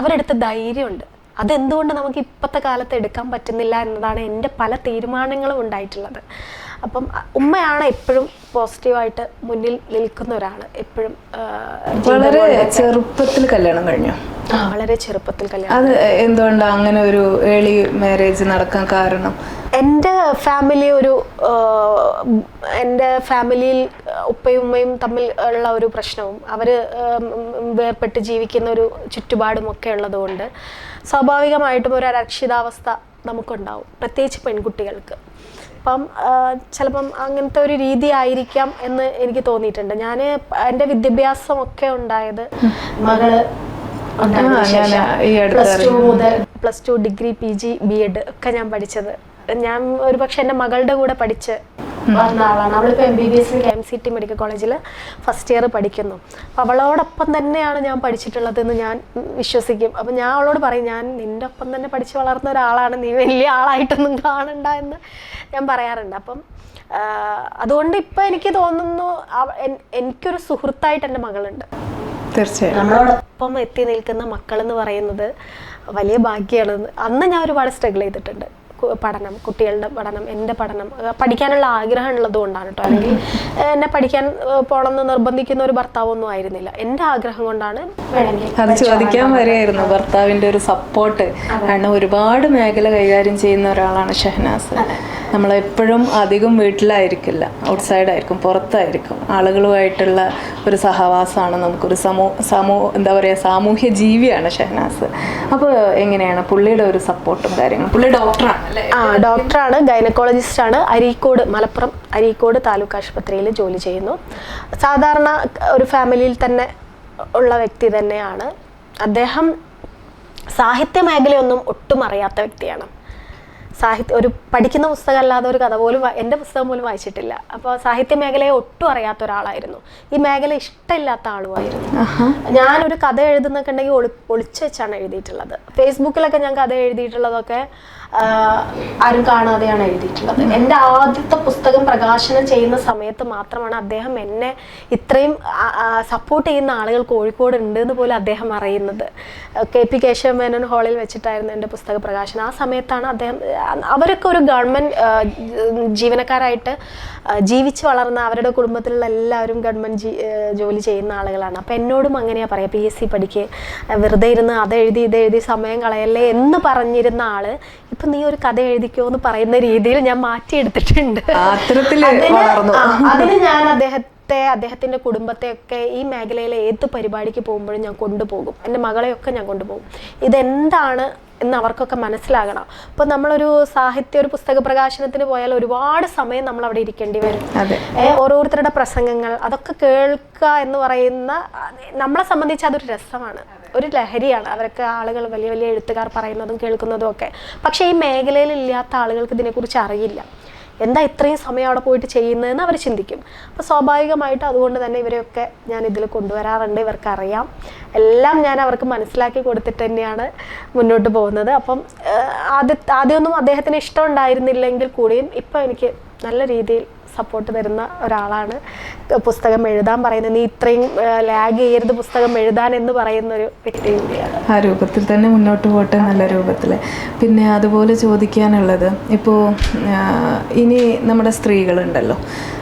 അവരെടുത്ത ധൈര്യമുണ്ട്. അതെന്തുകൊണ്ട് നമുക്ക് ഇപ്പോഴത്തെ കാലത്ത് എടുക്കാൻ പറ്റുന്നില്ല എന്നതാണ് എൻ്റെ പല തീരുമാനങ്ങളും ഉണ്ടായിട്ടുള്ളത്. അപ്പം ഉമ്മയാണ് എപ്പോഴും പോസിറ്റീവായിട്ട് മുന്നിൽ നിൽക്കുന്ന ഒരാൾ. എപ്പോഴും വളരെ ചെറുപ്പത്തിൽ കല്യാണം കഴിഞ്ഞു. വളരെ ചെറുപ്പത്തിൽ കല്യാണം. അത് എന്തുകൊണ്ടാണ് അങ്ങനെ ഒരു ഏർലി മാരേജ് നടക്കാൻ കാരണം? എൻ്റെ ഫാമിലിയിൽ ഉപ്പയും ഉമ്മയും തമ്മിൽ ഉള്ള ഒരു പ്രശ്നവും അവർ വേർപെട്ട് ജീവിക്കുന്ന ഒരു ചുറ്റുപാടും ഒക്കെ ഉള്ളതുകൊണ്ട് സ്വാഭാവികമായിട്ടും ഒരു അരക്ഷിതാവസ്ഥ നമുക്കുണ്ടാവും, പ്രത്യേകിച്ച് പെൺകുട്ടികൾക്ക്. അപ്പം ചിലപ്പം അങ്ങനത്തെ ഒരു രീതി ആയിരിക്കാം എന്ന് എനിക്ക് തോന്നിയിട്ടുണ്ട്. ഞാൻ എൻ്റെ വിദ്യാഭ്യാസമൊക്കെ ഉണ്ടായത് മകള് plus two degree PG BEd ഒക്കെ ഞാൻ പഠിച്ചത്. ഞാൻ ഒരുപക്ഷെ എൻ്റെ മകളുടെ കൂടെ പഠിച്ച് വന്ന ആളാണ്. അവളിപ്പോൾ MBBS KMCT മെഡിക്കൽ കോളേജിൽ ഫസ്റ്റ് ഇയർ പഠിക്കുന്നു. അപ്പോൾ അവളോടൊപ്പം തന്നെയാണ് ഞാൻ പഠിച്ചിട്ടുള്ളതെന്ന് ഞാൻ വിശ്വസിക്കും. അപ്പം ഞാൻ അവളോട് പറയും, ഞാൻ നിൻ്റെ ഒപ്പം തന്നെ പഠിച്ച് വളർന്ന ഒരാളാണ്, നീ വലിയ ആളായിട്ടൊന്നും കാണണ്ട എന്ന് ഞാൻ പറയാറുണ്ട്. അപ്പം അതുകൊണ്ട് ഇപ്പം എനിക്ക് തോന്നുന്നു എനിക്കൊരു സുഹൃത്തായിട്ട് എൻ്റെ മകളുണ്ട്. തീർച്ചയായും നമ്മളോടൊപ്പം എത്തി നിൽക്കുന്ന മക്കൾ എന്ന് പറയുന്നത് വലിയ ഭാഗ്യമാണ്. അന്ന് ഞാൻ ഒരുപാട് സ്ട്രഗിൾ ചെയ്തിട്ടുണ്ട്. പഠനം, കുട്ടികളുടെ പഠനം, എൻ്റെ പഠനം, പഠിക്കാനുള്ള ആഗ്രഹം ഉള്ളത് കൊണ്ടാണ് കേട്ടോ. അല്ലെങ്കിൽ എന്നെ പഠിക്കാൻ പോകണമെന്ന് നിർബന്ധിക്കുന്ന ഒരു ഭർത്താവൊന്നും ആയിരുന്നില്ല. എൻ്റെ ആഗ്രഹം കൊണ്ടാണ്. അത് ചോദിക്കാൻ വരെയായിരുന്നു ഭർത്താവിൻ്റെ ഒരു സപ്പോർട്ട്. കാരണം ഒരുപാട് മേഖല കൈകാര്യം ചെയ്യുന്ന ഒരാളാണ് ഷഹനാസ്. നമ്മളെപ്പോഴും അധികം വീട്ടിലായിരിക്കില്ല, ഔട്ട്സൈഡ് ആയിരിക്കും, പുറത്തായിരിക്കും. ആളുകളുമായിട്ടുള്ള ഒരു സഹവാസമാണ് നമുക്കൊരു എന്താ പറയുക, സാമൂഹ്യ ജീവിയാണ് ഷഹനാസ്. അപ്പോൾ എങ്ങനെയാണ് പുള്ളിയുടെ ഒരു സപ്പോർട്ടും കാര്യങ്ങളും? പുള്ളി ഡോക്ടറാണ്. ഡോക്ടറാണ്, ഗൈനക്കോളജിസ്റ്റ് ആണ്. മലപ്പുറം അരീക്കോട് താലൂക്ക് ആശുപത്രിയിൽ ജോലി ചെയ്യുന്നു. സാധാരണ ഒരു ഫാമിലിയിൽ തന്നെ ഉള്ള വ്യക്തി തന്നെയാണ് അദ്ദേഹം. സാഹിത്യ മേഖലയൊന്നും ഒട്ടും അറിയാത്ത വ്യക്തിയാണ്. ഒരു പഠിക്കുന്ന പുസ്തകം അല്ലാതെ ഒരു കഥ പോലും എൻ്റെ പുസ്തകം പോലും വായിച്ചിട്ടില്ല. അപ്പോൾ സാഹിത്യ മേഖലയെ ഒട്ടും അറിയാത്ത ഒരാളായിരുന്നു. ഈ മേഖല ഇഷ്ടമില്ലാത്ത ആളുമായിരുന്നു. ഞാനൊരു കഥ എഴുതുന്നൊക്കെ ഉണ്ടെങ്കിൽ ഒളിച്ചു വെച്ചാണ് എഴുതിയിട്ടുള്ളത്. ഫേസ്ബുക്കിലൊക്കെ ഞാൻ കഥ എഴുതിയിട്ടുള്ളതൊക്കെ ആരും കാണാതെയാണ് എഴുതിയിട്ടുള്ളത്. എൻ്റെ ആദ്യത്തെ പുസ്തകം പ്രകാശനം ചെയ്യുന്ന സമയത്ത് മാത്രമാണ് അദ്ദേഹം എന്നെ ഇത്രയും സപ്പോർട്ട് ചെയ്യുന്ന ആളുകൾ കോഴിക്കോട് ഉണ്ട് എന്ന് പോലും അദ്ദേഹം അറിയുന്നത്. KP കേശവ മേനോൻ ഹാളിൽ വെച്ചിട്ടായിരുന്നു എൻ്റെ പുസ്തക പ്രകാശനം. ആ സമയത്താണ് അവരൊക്കെ ഒരു ഗവൺമെൻറ് ജീവനക്കാരായിട്ട് ജീവിച്ച് വളർന്ന, അവരുടെ കുടുംബത്തിലുള്ള എല്ലാവരും ഗവൺമെൻറ് ജോലി ചെയ്യുന്ന ആളുകളാണ്. അപ്പം എന്നോടും അങ്ങനെയാണ് പറയുക, PSC പഠിക്കുക, വെറുതെ ഇരുന്ന് ഇതെഴുതി സമയം കളയല്ലേ എന്ന് പറഞ്ഞിരുന്ന ആള് ഇപ്പം നീ ഒരു കഥ എഴുതിക്കോ എന്ന് പറയുന്ന രീതിയിൽ ഞാൻ മാറ്റിയെടുത്തിട്ടുണ്ട്. അതിന് ഞാൻ അദ്ദേഹത്തിൻ്റെ കുടുംബത്തെയൊക്കെ ഈ മേഖലയിലെ ഏത് പരിപാടിക്ക് പോകുമ്പോഴും ഞാൻ കൊണ്ടുപോകും. എൻ്റെ മകളെയൊക്കെ ഞാൻ കൊണ്ടുപോകും. ഇതെന്താണ് എന്ന് അവർക്കൊക്കെ മനസ്സിലാകണം. അപ്പോൾ നമ്മളൊരു ഒരു പുസ്തക പ്രകാശനത്തിന് പോയാൽ ഒരുപാട് സമയം നമ്മൾ അവിടെ ഇരിക്കേണ്ടി വരും. ഓരോരുത്തരുടെ പ്രസംഗങ്ങൾ അതൊക്കെ കേൾക്കുക എന്ന് പറയുന്ന, നമ്മളെ സംബന്ധിച്ച് അതൊരു രസമാണ്, ഒരു ലഹരിയാണ്. അവരൊക്കെ ആളുകൾ വലിയ വലിയ എഴുത്തുകാർ പറയുന്നതും കേൾക്കുന്നതും ഒക്കെ. പക്ഷേ ഈ മേഖലയിൽ ഇല്ലാത്ത ആളുകൾക്ക് ഇതിനെക്കുറിച്ച് അറിയില്ല. എന്താ ഇത്രയും സമയം അവിടെ പോയിട്ട് ചെയ്യുന്നതെന്ന് അവർ ചിന്തിക്കും. അപ്പോൾ സ്വാഭാവികമായിട്ട് അതുകൊണ്ട് തന്നെ ഇവരെയൊക്കെ ഞാൻ ഇതിൽ കൊണ്ടുവരാറുണ്ട്. ഇവർക്കറിയാം, എല്ലാം ഞാൻ അവർക്ക് മനസ്സിലാക്കി കൊടുത്തിട്ട് തന്നെയാണ് മുന്നോട്ട് പോകുന്നത്. അപ്പം ആദ്യമൊന്നും അദ്ദേഹത്തിന് ഇഷ്ടം ഉണ്ടായിരുന്നില്ലെങ്കിൽ കൂടിയും ഇപ്പം എനിക്ക് നല്ല രീതിയിൽ സപ്പോർട്ട് തരുന്ന ഒരാളാണ്. പുസ്തകം എഴുതാൻ പറയുന്നത്, നീ ഇത്രയും ലാഗ് ചെയ്യരുത് പുസ്തകം എഴുതാൻ എന്ന് പറയുന്ന ഒരു വ്യക്തി കൂടിയാണ്. ആ രൂപത്തിൽ തന്നെ മുന്നോട്ട് പോട്ടെ, നല്ല രൂപത്തിൽ. പിന്നെ അതുപോലെ ചോദിക്കാനുള്ളത്, ഇപ്പോൾ ഇനി നമ്മുടെ സ്ത്രീകളുണ്ടല്ലോ,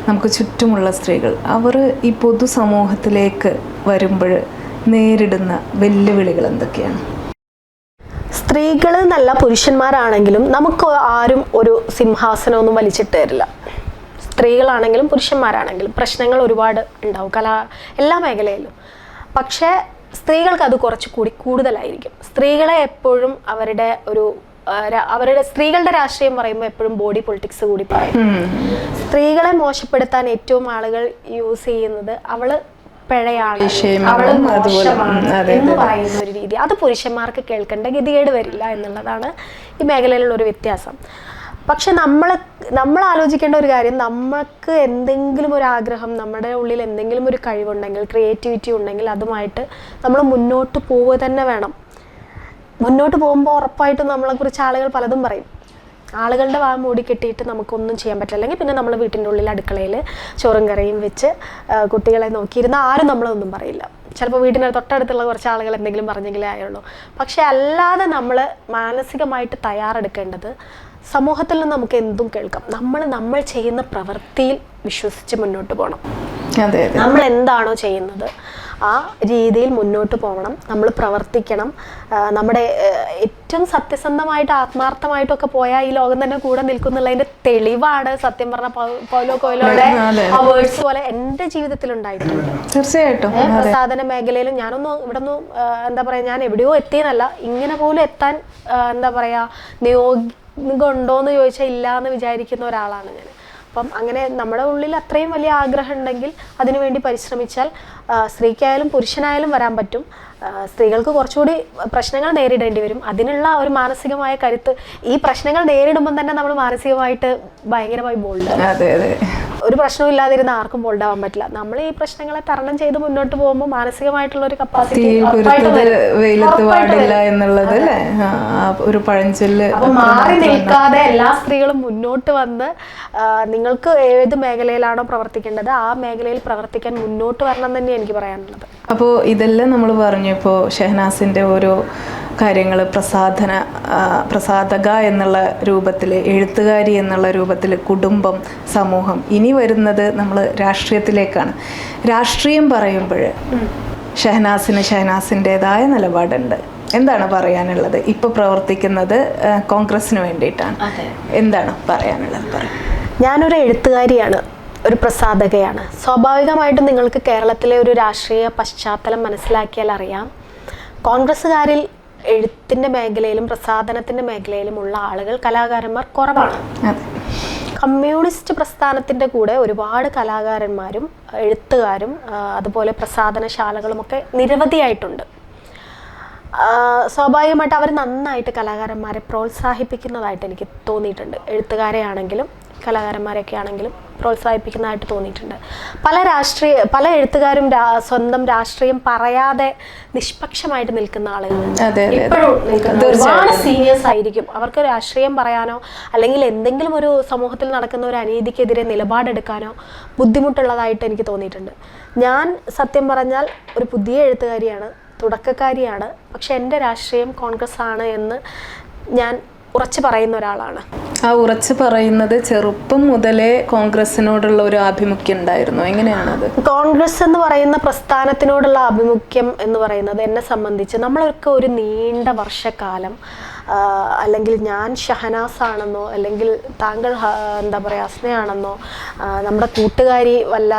നമുക്ക് ചുറ്റുമുള്ള സ്ത്രീകൾ, അവർ ഈ പൊതുസമൂഹത്തിലേക്ക് വരുമ്പോൾ നേരിടുന്ന വെല്ലുവിളികൾ എന്തൊക്കെയാണ്? സ്ത്രീകൾ എന്നല്ല, പുരുഷന്മാരാണെങ്കിലും നമുക്ക് ആരും ഒരു സിംഹാസനമൊന്നും വലിച്ചിട്ട് തരില്ല. സ്ത്രീകളാണെങ്കിലും പുരുഷന്മാരാണെങ്കിലും പ്രശ്നങ്ങൾ ഒരുപാട് ഉണ്ടാവും എല്ലാ മേഖലയിലും. പക്ഷേ സ്ത്രീകൾക്ക് അത് കുറച്ചുകൂടി കൂടുതലായിരിക്കും. സ്ത്രീകളെ എപ്പോഴും സ്ത്രീകളുടെ രാഷ്ട്രീയം പറയുമ്പോൾ എപ്പോഴും ബോഡി പൊളിറ്റിക്സ് കൂടി പറയും. സ്ത്രീകളെ മോശപ്പെടുത്താൻ ഏറ്റവും ആളുകൾ യൂസ് ചെയ്യുന്നത് അവള് പിഴയാണ്, അവള് മോശമാണ് എന്ന് പറയുന്ന ഒരു രീതി. അത് പുരുഷന്മാർക്ക് കേൾക്കേണ്ട ഗതികേട് വരില്ല എന്നുള്ളതാണ് ഈ മേഖലയിലുള്ള ഒരു വ്യത്യാസം. പക്ഷെ നമ്മൾ ആലോചിക്കേണ്ട ഒരു കാര്യം, നമുക്ക് എന്തെങ്കിലും ഒരു ആഗ്രഹം, നമ്മുടെ ഉള്ളിൽ എന്തെങ്കിലും ഒരു കഴിവുണ്ടെങ്കിൽ, ക്രിയേറ്റിവിറ്റി ഉണ്ടെങ്കിൽ അതുമായിട്ട് നമ്മൾ മുന്നോട്ട് പോവുക തന്നെ വേണം. മുന്നോട്ട് പോകുമ്പോൾ ഉറപ്പായിട്ടും നമ്മളെക്കുറിച്ച് ആളുകൾ പലതും പറയും. ആളുകളുടെ വാ മൂടി കെട്ടിയിട്ട് നമുക്കൊന്നും ചെയ്യാൻ പറ്റില്ല. അല്ലെങ്കിൽ പിന്നെ നമ്മൾ വീട്ടിൻ്റെ ഉള്ളിൽ അടുക്കളയിൽ ചോറും കറിയും വെച്ച് കുട്ടികളെ നോക്കിയിരുന്ന ആരും നമ്മളൊന്നും പറയില്ല. ചിലപ്പോൾ വീടിന് തൊട്ടടുത്തുള്ള കുറച്ച് ആളുകൾ എന്തെങ്കിലും പറഞ്ഞെങ്കിലേ ആയുള്ളൂ. പക്ഷെ അല്ലാതെ നമ്മൾ മാനസികമായിട്ട് തയ്യാറെടുക്കേണ്ടത്, സമൂഹത്തിൽ നിന്ന് നമുക്ക് എന്തും കേൾക്കാം, നമ്മൾ ചെയ്യുന്ന പ്രവൃത്തിയിൽ വിശ്വസിച്ച് മുന്നോട്ട് പോകണം. നമ്മൾ എന്താണോ ചെയ്യുന്നത് ആ രീതിയിൽ മുന്നോട്ട് പോകണം. നമ്മൾ പ്രവർത്തിക്കണം. നമ്മുടെ ഏറ്റവും സത്യസന്ധമായിട്ട് ആത്മാർത്ഥമായിട്ടൊക്കെ പോയാൽ ഈ ലോകം തന്നെ കൂടെ നിൽക്കുന്നുള്ളതിന്റെ തെളിവാണ് സത്യം പറഞ്ഞ പൗലോ കൊയ്ലോയുടെ ആ വേർഡ്സ് പോലെ എൻ്റെ ജീവിതത്തിൽ ഉണ്ടായിട്ടുണ്ട്. തീർച്ചയായിട്ടും പ്രസാധന മേഖലയിലും ഇവിടൊന്നും എന്താ പറയാ, ഞാൻ എവിടെയോ എത്തിയെന്നല്ല, ഇങ്ങനെ പോലും എത്താൻ എന്താ പറയാ നിയോഗമുണ്ടോയെന്ന് ചോദിച്ചാൽ ഇല്ല എന്ന് വിചാരിക്കുന്ന ഒരാളാണ് ഞാൻ. അപ്പം അങ്ങനെ നമ്മുടെ ഉള്ളിൽ അത്രയും വലിയ ആഗ്രഹം ഉണ്ടെങ്കിൽ അതിനുവേണ്ടി പരിശ്രമിച്ചാൽ സ്ത്രീക്കായാലും പുരുഷനായാലും വരാൻ പറ്റും. സ്ത്രീകൾക്ക് കുറച്ചുകൂടി പ്രശ്നങ്ങൾ നേരിടേണ്ടി വരും. അതിനുള്ള ഒരു മാനസികമായ കരുത്ത്, ഈ പ്രശ്നങ്ങൾ നേരിടുമ്പോൾ തന്നെ നമ്മൾ മാനസികമായിട്ട് ഭയങ്കരമായി ബോൾഡ്. ഒരു പ്രശ്നവും ഇല്ലാതിരുന്ന ആർക്കും ബോൾഡ് ആവാൻ പറ്റില്ല. നമ്മൾ ഈ പ്രശ്നങ്ങളെ തരണം ചെയ്ത് മുന്നോട്ട് പോകുമ്പോൾ മാനസികമായിട്ടുള്ള ഒരു കപ്പാസിറ്റി ഒരു പഴഞ്ചൊല്ല്. അപ്പൊ മാറി നിൽക്കാതെ എല്ലാ സ്ത്രീകളും മുന്നോട്ട് വന്ന് നിങ്ങൾക്ക് ഏത് മേഖലയിലാണോ പ്രവർത്തിക്കേണ്ടത് ആ മേഖലയിൽ പ്രവർത്തിക്കാൻ മുന്നോട്ട് വരണം തന്നെ എനിക്ക് പറയാനുള്ളത്. അപ്പോൾ ഇതെല്ലാം നമ്മൾ പറഞ്ഞു. ഇപ്പോൾ ഷെഹനാസിൻ്റെ ഓരോ കാര്യങ്ങൾ പ്രസാധക എന്നുള്ള രൂപത്തിൽ, എഴുത്തുകാരി എന്നുള്ള രൂപത്തിൽ, കുടുംബം, സമൂഹം, ഇനി വരുന്നത് നമ്മൾ രാഷ്ട്രീയത്തിലേക്കാണ്. രാഷ്ട്രീയം പറയുമ്പോൾ ഷെഹനാസിൻ്റെതായ നിലപാടുണ്ട്. എന്താണ് പറയാനുള്ളത്? ഇപ്പോൾ പ്രവർത്തിക്കുന്നത് കോൺഗ്രസിന് വേണ്ടിയിട്ടാണ്. എന്താണ് പറയാനുള്ളത്? ഞാനൊരു എഴുത്തുകാരിയാണ്, ഒരു പ്രസാധകയാണ്. സ്വാഭാവികമായിട്ടും നിങ്ങൾക്ക് കേരളത്തിലെ ഒരു രാഷ്ട്രീയ പശ്ചാത്തലം മനസ്സിലാക്കിയാൽ അറിയാം, കോൺഗ്രസ്സുകാരിൽ എഴുത്തിൻ്റെ മേഖലയിലും പ്രസാധനത്തിൻ്റെ മേഖലയിലുമുള്ള ആളുകൾ, കലാകാരന്മാർ കുറവാണ്. കമ്മ്യൂണിസ്റ്റ് പ്രസ്ഥാനത്തിൻ്റെ കൂടെ ഒരുപാട് കലാകാരന്മാരും എഴുത്തുകാരും അതുപോലെ പ്രസാധനശാലകളുമൊക്കെ നിരവധിയായിട്ടുണ്ട്. സ്വാഭാവികമായിട്ട് അവർ നന്നായിട്ട് കലാകാരന്മാരെ പ്രോത്സാഹിപ്പിക്കുന്നതായിട്ട് എനിക്ക് തോന്നിയിട്ടുണ്ട്. എഴുത്തുകാരെ ആണെങ്കിലും കലാകാരന്മാരൊക്കെ ആണെങ്കിലും പ്രോത്സാഹിപ്പിക്കുന്നതായിട്ട് തോന്നിയിട്ടുണ്ട്. പല എഴുത്തുകാരും സ്വന്തം രാഷ്ട്രീയം പറയാതെ നിഷ്പക്ഷമായിട്ട് നിൽക്കുന്ന ആളുകളുണ്ട്. ഇപ്പോഴും ഒരുപാട് സീനിയേഴ്സ് ആയിരിക്കും. അവർക്ക് രാഷ്ട്രീയം പറയാനോ അല്ലെങ്കിൽ എന്തെങ്കിലും ഒരു സമൂഹത്തിൽ നടക്കുന്ന ഒരു അനീതിക്കെതിരെ നിലപാടെടുക്കാനോ ബുദ്ധിമുട്ടുള്ളതായിട്ട് എനിക്ക് തോന്നിയിട്ടുണ്ട്. ഞാൻ സത്യം പറഞ്ഞാൽ ഒരു പുതിയ എഴുത്തുകാരിയാണ്, തുടക്കക്കാരിയാണ്. പക്ഷെ എൻ്റെ രാഷ്ട്രീയം കോൺഗ്രസ് ആണ് എന്ന് ഞാൻ ഉറച്ചു പറയുന്ന ഒരാളാണ്. ആ ഉറച്ചു പറയുന്നത് ചെറുപ്പം മുതലേ കോൺഗ്രസിനോടുള്ള ഒരു ആഭിമുഖ്യം ഉണ്ടായിരുന്നു. എങ്ങനെയാണത്? കോൺഗ്രസ് എന്ന് പറയുന്ന പ്രസ്ഥാനത്തിനോടുള്ള ആഭിമുഖ്യം എന്ന് പറയുന്നത് എന്നെ സംബന്ധിച്ച് നമ്മളൊക്കെ ഒരു നീണ്ട വർഷക്കാലം അല്ലെങ്കിൽ ഞാൻ ഷഹനാസ് ആണെന്നോ അല്ലെങ്കിൽ താങ്കൾ എന്താ പറയുക അസ്നയാണെന്നോ നമ്മുടെ കൂട്ടുകാരി വല്ല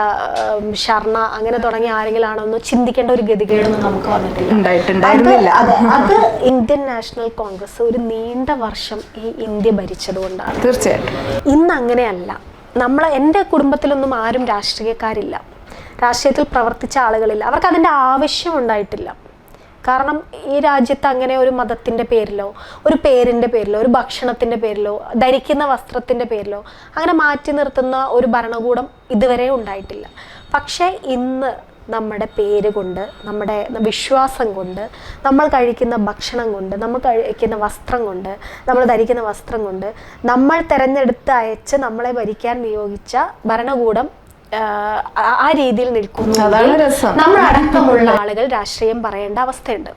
ഷർണ അങ്ങനെ തുടങ്ങിയ ആരെങ്കിലും ആണെന്നോ ചിന്തിക്കേണ്ട ഒരു ഗതികേടൊന്നും നമുക്ക് വന്നിട്ടില്ല. അത് ഇന്ത്യൻ നാഷണൽ കോൺഗ്രസ് ഒരു നീണ്ട വർഷം ഈ ഇന്ത്യ ഭരിച്ചതുകൊണ്ടാണ്. തീർച്ചയായിട്ടും ഇന്ന് അങ്ങനെയല്ല. എൻ്റെ കുടുംബത്തിലൊന്നും ആരും രാഷ്ട്രീയക്കാരില്ല, രാഷ്ട്രീയത്തിൽ പ്രവർത്തിച്ച ആളുകളില്ല. അവർക്ക് അതിൻ്റെ ആവശ്യം ഉണ്ടായിട്ടില്ല. കാരണം ഈ രാജ്യത്ത് അങ്ങനെ ഒരു മതത്തിൻ്റെ പേരിലോ ഒരു പേരിൻ്റെ പേരിലോ ഒരു ഭക്ഷണത്തിൻ്റെ പേരിലോ ധരിക്കുന്ന വസ്ത്രത്തിൻ്റെ പേരിലോ അങ്ങനെ മാറ്റി നിർത്തുന്ന ഒരു ഭരണകൂടം ഇതുവരെ ഉണ്ടായിട്ടില്ല. പക്ഷേ ഇന്ന് നമ്മുടെ പേര് കൊണ്ട്, നമ്മുടെ വിശ്വാസം കൊണ്ട്, നമ്മൾ കഴിക്കുന്ന ഭക്ഷണം കൊണ്ട്, നമ്മൾ കഴിക്കുന്ന വസ്ത്രം കൊണ്ട്, നമ്മൾ ധരിക്കുന്ന വസ്ത്രം കൊണ്ട് നമ്മൾ തിരഞ്ഞെടുത്ത് അയച്ച് നമ്മളെ ഭരിക്കാൻ നിയോഗിച്ച ഭരണകൂടം ആ രീതിയിൽ നിൽക്കുന്നു. നമ്മളടക്കമുള്ള ആളുകൾ രാഷ്ട്രീയം പറയേണ്ട അവസ്ഥയുണ്ട്.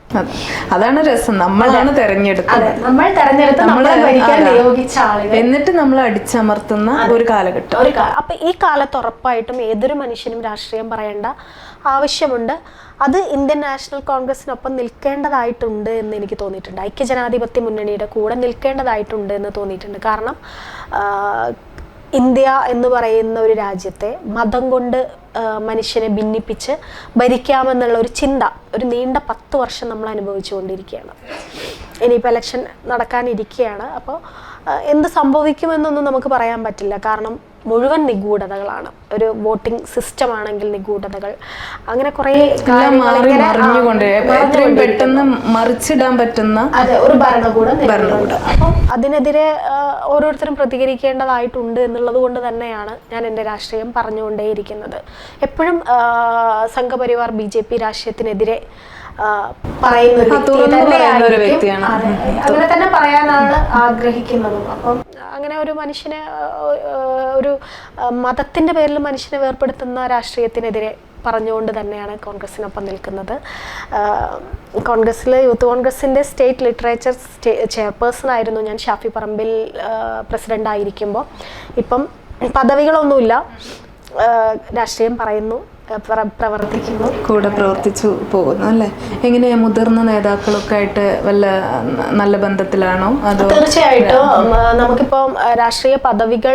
അതാണ് രസം. നമ്മളാണ് തെരഞ്ഞെടുത്തത്, നമ്മൾ തെരഞ്ഞെടുത്ത് നമ്മളെ ഭരിക്കാൻ നിയോഗിച്ച ആളുകൾ, എന്നിട്ട് നമ്മൾ അടിച്ചമർത്തുന്ന ഒരു കാലഘട്ടം. അപ്പൊ ഈ കാലത്ത് ഉറപ്പായിട്ടും ഏതൊരു മനുഷ്യനും രാഷ്ട്രീയം പറയേണ്ട ആവശ്യമുണ്ട്. അത് ഇന്ത്യൻ നാഷണൽ കോൺഗ്രസിനൊപ്പം നിൽക്കേണ്ടതായിട്ടുണ്ട് എന്ന് എനിക്ക് തോന്നിയിട്ടുണ്ട്. ഐക്യജനാധിപത്യ മുന്നണിയുടെ കൂടെ നിൽക്കേണ്ടതായിട്ടുണ്ട് എന്ന് തോന്നിയിട്ടുണ്ട്. കാരണം ഇന്ത്യ എന്ന് പറയുന്ന ഒരു രാജ്യത്തെ മതം കൊണ്ട് മനുഷ്യനെ ഭിന്നിപ്പിച്ച് ഭരിക്കാമെന്നുള്ള ഒരു ചിന്ത ഒരു നീണ്ട 10 വർഷം നമ്മൾ അനുഭവിച്ചുകൊണ്ടിരിക്കുകയാണ്. ഇനിയിപ്പോൾ ഇലക്ഷൻ നടക്കാനിരിക്കുകയാണ്. അപ്പോൾ എന്ത് സംഭവിക്കുമെന്നൊന്നും നമുക്ക് പറയാൻ പറ്റില്ല. കാരണം മുഴുവൻ നിഗൂഢതകളാണ്. ഒരു വോട്ടിംഗ് സിസ്റ്റം ആണെങ്കിൽ നിഗൂഢതകൾ, അങ്ങനെ കുറേ പെട്ടെന്ന് മറിച്ചിടാൻ പറ്റുന്ന ഒരു ഭരണകൂടം. അപ്പം അതിനെതിരെ ഓരോരുത്തരും പ്രതികരിക്കേണ്ടതായിട്ടുണ്ട് എന്നുള്ളത് കൊണ്ട് തന്നെയാണ് ഞാൻ എൻ്റെ രാഷ്ട്രീയം പറഞ്ഞുകൊണ്ടേയിരിക്കുന്നത്. എപ്പോഴും സംഘപരിവാർ BJP രാഷ്ട്രീയത്തിനെതിരെ പറയുന്ന ഒരു വ്യക്തിയാണ്. അങ്ങനെ തന്നെ പറയാനാണ് ആഗ്രഹിക്കുന്നതും. അപ്പം അങ്ങനെ ഒരു മനുഷ്യനെ ഒരു മതത്തിന്റെ പേരിൽ മനുഷ്യനെ വേർപെടുത്തുന്ന രാഷ്ട്രീയത്തിനെതിരെ പറഞ്ഞുകൊണ്ട് തന്നെയാണ് കോൺഗ്രസിനൊപ്പം നിൽക്കുന്നത്. യൂത്ത് കോൺഗ്രസിൻ്റെ സ്റ്റേറ്റ് ലിറ്ററേച്ചർ ചെയർപേഴ്സൺ ആയിരുന്നു ഞാൻ ഷാഫി പറമ്പിൽ പ്രസിഡന്റ് ആയിരിക്കുമ്പോൾ. ഇപ്പം പദവികളൊന്നുമില്ല, രാഷ്ട്രീയം പറയുന്നു, പ്രവർത്തിക്കുന്നു, കൂടെ പ്രവർത്തിച്ചു പോകുന്നു അല്ലേ? എങ്ങനെയാ മുതിർന്ന നേതാക്കളൊക്കെ ആയിട്ട് വല്ല നല്ല ബന്ധത്തിലാണോ? അതോ? തീർച്ചയായിട്ടും നമുക്കിപ്പം രാഷ്ട്രീയ പദവികൾ,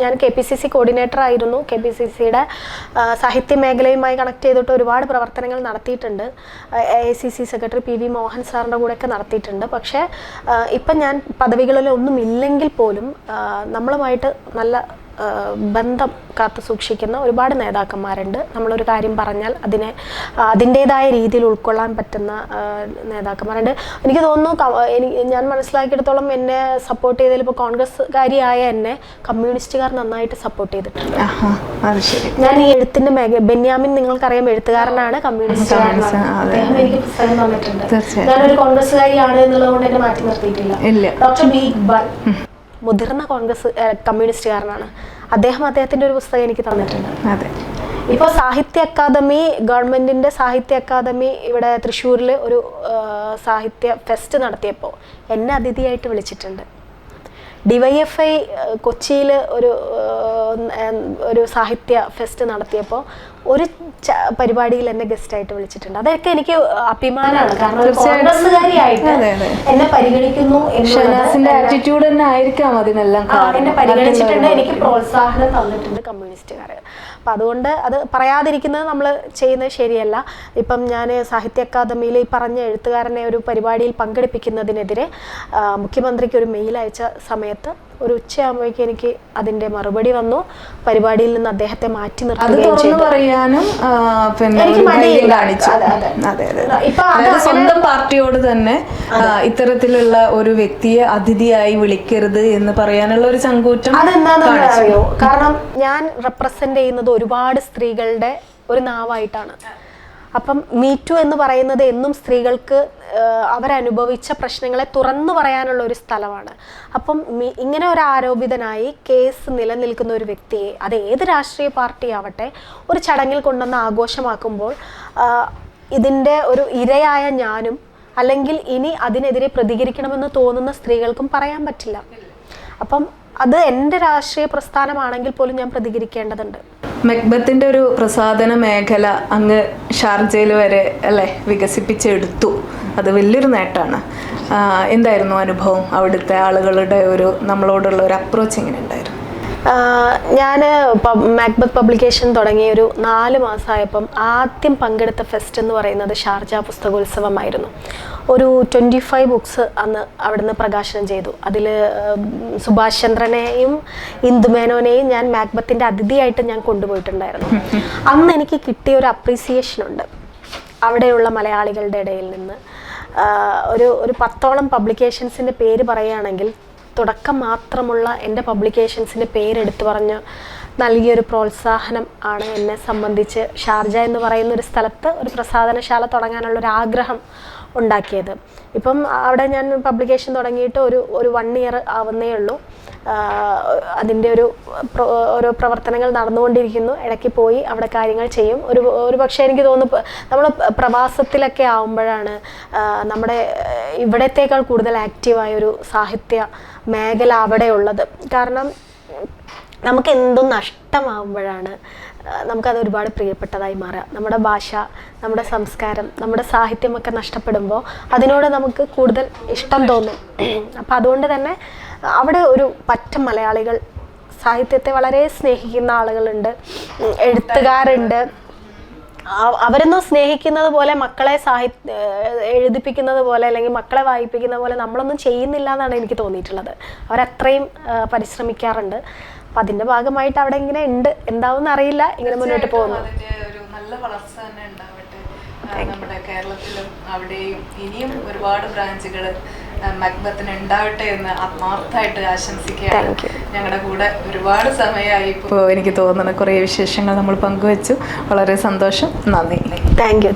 ഞാൻ KPCC കോർഡിനേറ്റർ ആയിരുന്നു. KPCCയുടെ സാഹിത്യ മേഖലയുമായി കണക്ട് ചെയ്തിട്ട് ഒരുപാട് പ്രവർത്തനങ്ങൾ നടത്തിയിട്ടുണ്ട്. AICC സെക്രട്ടറി PV മോഹൻ സാറിൻ്റെ കൂടെയൊക്കെ നടത്തിയിട്ടുണ്ട്. പക്ഷേ ഇപ്പം ഞാൻ പദവികളിലൊന്നും ഇല്ലെങ്കിൽ പോലും നമ്മളുമായിട്ട് നല്ല ബന്ധം കാത്തു സൂക്ഷിക്കുന്ന ഒരുപാട് നേതാക്കന്മാരുണ്ട്. നമ്മളൊരു കാര്യം പറഞ്ഞാൽ അതിൻ്റേതായ രീതിയിൽ ഉൾക്കൊള്ളാൻ പറ്റുന്ന നേതാക്കന്മാരുണ്ട്. എനിക്ക് തോന്നുന്നു ഞാൻ മനസ്സിലാക്കിയെടുത്തോളം എന്നെ സപ്പോർട്ട് ചെയ്തതിൽ ഇപ്പോൾ കോൺഗ്രസ്സുകാരിയായ എന്നെ കമ്മ്യൂണിസ്റ്റുകാർ നന്നായിട്ട് സപ്പോർട്ട് ചെയ്തിട്ടുണ്ട്. ഞാൻ ഈ എഴുത്തിൻ്റെ ബെന്യാമിൻ നിങ്ങൾക്കറിയാം, എഴുത്തുകാരനാണ്, കമ്മ്യൂണിസ്റ്റുകാരനാണ്. അദ്ദേഹം എനിക്ക് പുസ്തകം തന്നിട്ടുണ്ട്. ഞാനൊരു കോൺഗ്രസ്സുകാരിയാണ് എന്നുള്ളത് കൊണ്ട് എന്നെ മാറ്റി നിർത്തിയിട്ടില്ല. Doctor B. ഇക്ബാൽ മുതിർന്ന കമ്മ്യൂണിസ്റ്റുകാരനാണ്. അദ്ദേഹത്തിൻ്റെ ഒരു പുസ്തകം എനിക്ക് തന്നിട്ടുണ്ട്. അതെ. ഇപ്പോൾ സാഹിത്യ അക്കാദമി, ഗവൺമെൻറ്റിൻ്റെ സാഹിത്യ അക്കാദമി ഇവിടെ തൃശ്ശൂരിൽ ഒരു സാഹിത്യ ഫെസ്റ്റ് നടത്തിയപ്പോൾ എന്നെ അതിഥിയായിട്ട് വിളിച്ചിട്ടുണ്ട്. DYFI കൊച്ചിയിൽ ഒരു സാഹിത്യ ഫെസ്റ്റ് നടത്തിയപ്പോൾ ഒരു പരിപാടിയിൽ എന്നെ ഗസ്റ്റായിട്ട് വിളിച്ചിട്ടുണ്ട്. അതൊക്കെ എനിക്ക് അഭിമാനമാണ്. കാരണം കോൺഗ്രസ്സുകാരിയായിട്ട് എന്നെ പരിഗണിക്കുന്നു എന്നെ പരിഗണിച്ചിട്ടുണ്ട്, എനിക്ക് പ്രോത്സാഹനം തന്നിട്ടുണ്ട് കമ്മ്യൂണിസ്റ്റുകാർ. അപ്പം അതുകൊണ്ട് അത് പറയാതിരിക്കുന്നത് നമ്മൾ ചെയ്യുന്നത് ശരിയല്ല. ഇപ്പം ഞാൻ സാഹിത്യ അക്കാദമിയിൽ ഈ പറഞ്ഞ എഴുത്തുകാരനെ ഒരു പരിപാടിയിൽ പങ്കെടുപ്പിക്കുന്നതിനെതിരെ മുഖ്യമന്ത്രിക്ക് ഒരു മെയിൽ അയച്ച സമയത്ത് ഒരു ഉച്ചയാകുമ്പോഴേക്കും എനിക്ക് അതിന്റെ മറുപടി വന്നു. പരിപാടിയിൽ നിന്ന് അദ്ദേഹത്തെ മാറ്റി അത് നിർത്തുകയും തുറന്നു ചെയ്തു. പറയാനും പിന്നെ എനിക്ക് ഒരു മടിയില്ല. ധൈര്യം കാണിച്ചു. അതെ, അതെ. അതെ, അതെ. ഇപ്പൊ അതായത് സ്വന്തം പാർട്ടിയോട് തന്നെ ഇത്തരത്തിലുള്ള ഒരു വ്യക്തിയെ അതിഥിയായി വിളിക്കരുത് എന്ന് പറയാനുള്ള ഒരു ചങ്കൂറ്റം. അതെന്താണെന്ന് അറിയോ? കാരണം ഞാൻ റെപ്രസെന്റ് ചെയ്യുന്നത് ഒരുപാട് സ്ത്രീകളുടെ ഒരു നാവായിട്ടാണ്. അപ്പം മീറ്റു എന്ന് പറയുന്നത് എന്നും സ്ത്രീകൾക്ക് അവരനുഭവിച്ച പ്രശ്നങ്ങളെ തുറന്നു പറയാനുള്ള ഒരു സ്ഥലമാണ്. അപ്പം ഇങ്ങനെ ഒരു ആരോപിതനായി കേസ് നിലനിൽക്കുന്ന ഒരു വ്യക്തിയെ, അത് ഏത് രാഷ്ട്രീയ പാർട്ടി ആവട്ടെ, ഒരു ചടങ്ങിൽ കൊണ്ടുവന്ന് ആഘോഷമാക്കുമ്പോൾ ഇതിൻ്റെ ഒരു ഇരയായ ഞാനും അല്ലെങ്കിൽ ഇനി അതിനെതിരെ പ്രതികരിക്കണമെന്ന് തോന്നുന്ന സ്ത്രീകൾക്കും പറയാൻ പറ്റില്ല. അപ്പം അത് എൻ്റെ രാഷ്ട്രീയ പ്രസ്ഥാനമാണെങ്കിൽ പോലും ഞാൻ പ്രതികരിക്കേണ്ടതുണ്ട്. മക്ബത്തിന്റെ ഒരു പ്രസാധന മേഖല അങ്ങ് ഷാർജയിൽ വരെ അല്ലേ വികസിപ്പിച്ചെടുത്തു. അത് വലിയൊരു നേട്ടമാണ്. എന്തായിരുന്നു അനുഭവം? അവിടുത്തെ ആളുകളുടെ ഒരു നമ്മളോടുള്ള ഒരു അപ്രോച്ച് എങ്ങനെ ഉണ്ടായിരുന്നു? ഞാൻ മാക്ബത്ത് പബ്ലിക്കേഷൻ തുടങ്ങിയ ഒരു 4 മാസമായപ്പം ആദ്യം പങ്കെടുത്ത ഫെസ്റ്റ് എന്ന് പറയുന്നത് ഷാർജ പുസ്തകോത്സവമായിരുന്നു. ഒരു 25 ബുക്സ് അന്ന് അവിടുന്ന് പ്രകാശനം ചെയ്തു. അതിൽ സുഭാഷ് ചന്ദ്രനെയും ഇന്ദുമേനോനെയും ഞാൻ മാക്ബത്തിൻ്റെ അതിഥിയായിട്ട് ഞാൻ കൊണ്ടുപോയിട്ടുണ്ടായിരുന്നു. അന്ന് എനിക്ക് കിട്ടിയ ഒരു അപ്രീസിയേഷൻ ഉണ്ട് അവിടെയുള്ള മലയാളികളുടെ ഇടയിൽ നിന്ന്. ഒരു 10ഓളം പബ്ലിക്കേഷൻസിൻ്റെ പേര് പറയുകയാണെങ്കിൽ തുടക്കം മാത്രമുള്ള എൻ്റെ പബ്ലിക്കേഷൻസിൻ്റെ പേരെടുത്ത് പറഞ്ഞ് നൽകിയൊരു പ്രോത്സാഹനം ആണ് എന്നെ സംബന്ധിച്ച് ഷാർജ എന്ന് പറയുന്ന ഒരു സ്ഥലത്ത് ഒരു പ്രസാധനശാല തുടങ്ങാനുള്ളൊരു ആഗ്രഹം ഉണ്ടാക്കിയത്. ഇപ്പം അവിടെ ഞാൻ പബ്ലിക്കേഷൻ തുടങ്ങിയിട്ട് ഒരു 1 ഇയർ ആവുന്നേ ഉള്ളൂ. അതിൻ്റെ ഓരോ പ്രവർത്തനങ്ങൾ നടന്നുകൊണ്ടിരിക്കുന്നു. ഇടയ്ക്ക് പോയി അവിടെ കാര്യങ്ങൾ ചെയ്യും. ഒരു പക്ഷേ എനിക്ക് തോന്നുന്നു നമ്മൾ പ്രവാസത്തിലൊക്കെ ആവുമ്പോഴാണ് നമ്മുടെ ഇവിടത്തേക്കാൾ കൂടുതൽ ആക്റ്റീവായൊരു സാഹിത്യ മേഖല അവിടെ ഉള്ളത്. കാരണം നമുക്ക് എന്തും നഷ്ടമാവുമ്പോഴാണ് നമുക്കത് ഒരുപാട് പ്രിയപ്പെട്ടതായി മാറുക. നമ്മുടെ ഭാഷ, നമ്മുടെ സംസ്കാരം, നമ്മുടെ സാഹിത്യമൊക്കെ നഷ്ടപ്പെടുമ്പോൾ അതിനോട് നമുക്ക് കൂടുതൽ ഇഷ്ടം തോന്നും. അപ്പം അതുകൊണ്ട് തന്നെ അവിടെ ഒരു പറ്റം മലയാളികൾ സാഹിത്യത്തെ വളരെ സ്നേഹിക്കുന്ന ആളുകളുണ്ട്, എഴുത്തുകാരുണ്ട്. അവരൊന്നും സ്നേഹിക്കുന്നത് പോലെ മക്കളെ എഴുതിപ്പിക്കുന്നത് പോലെ അല്ലെങ്കിൽ മക്കളെ വായിപ്പിക്കുന്ന പോലെ നമ്മളൊന്നും ചെയ്യുന്നില്ല എന്നാണ് എനിക്ക് തോന്നിയിട്ടുള്ളത്. അവരത്രയും പരിശ്രമിക്കാറുണ്ട്. അപ്പം അതിൻ്റെ ഭാഗമായിട്ട് അവിടെ ഇങ്ങനെ ഉണ്ട്. എന്താവും അറിയില്ല, ഇങ്ങനെ മുന്നോട്ട് പോകുന്നു. നല്ല വളർച്ച തന്നെ ഉണ്ടാവട്ടെ നമ്മുടെ കേരളത്തിലും അവിടെയും. ഇനിയും ഒരുപാട് ബ്രാഞ്ചുകൾ മക്ബത്തിന് ഉണ്ടാവട്ടെ എന്ന് ആത്മാർത്ഥമായിട്ട് ആശംസിക്കുകയാണ്. ഞങ്ങളുടെ കൂടെ ഒരുപാട് സമയമായി ഇപ്പോൾ എനിക്ക് തോന്നുന്ന കുറേ വിശേഷങ്ങൾ നമ്മൾ പങ്കുവച്ചു. വളരെ സന്തോഷം. നന്ദി. Thank you.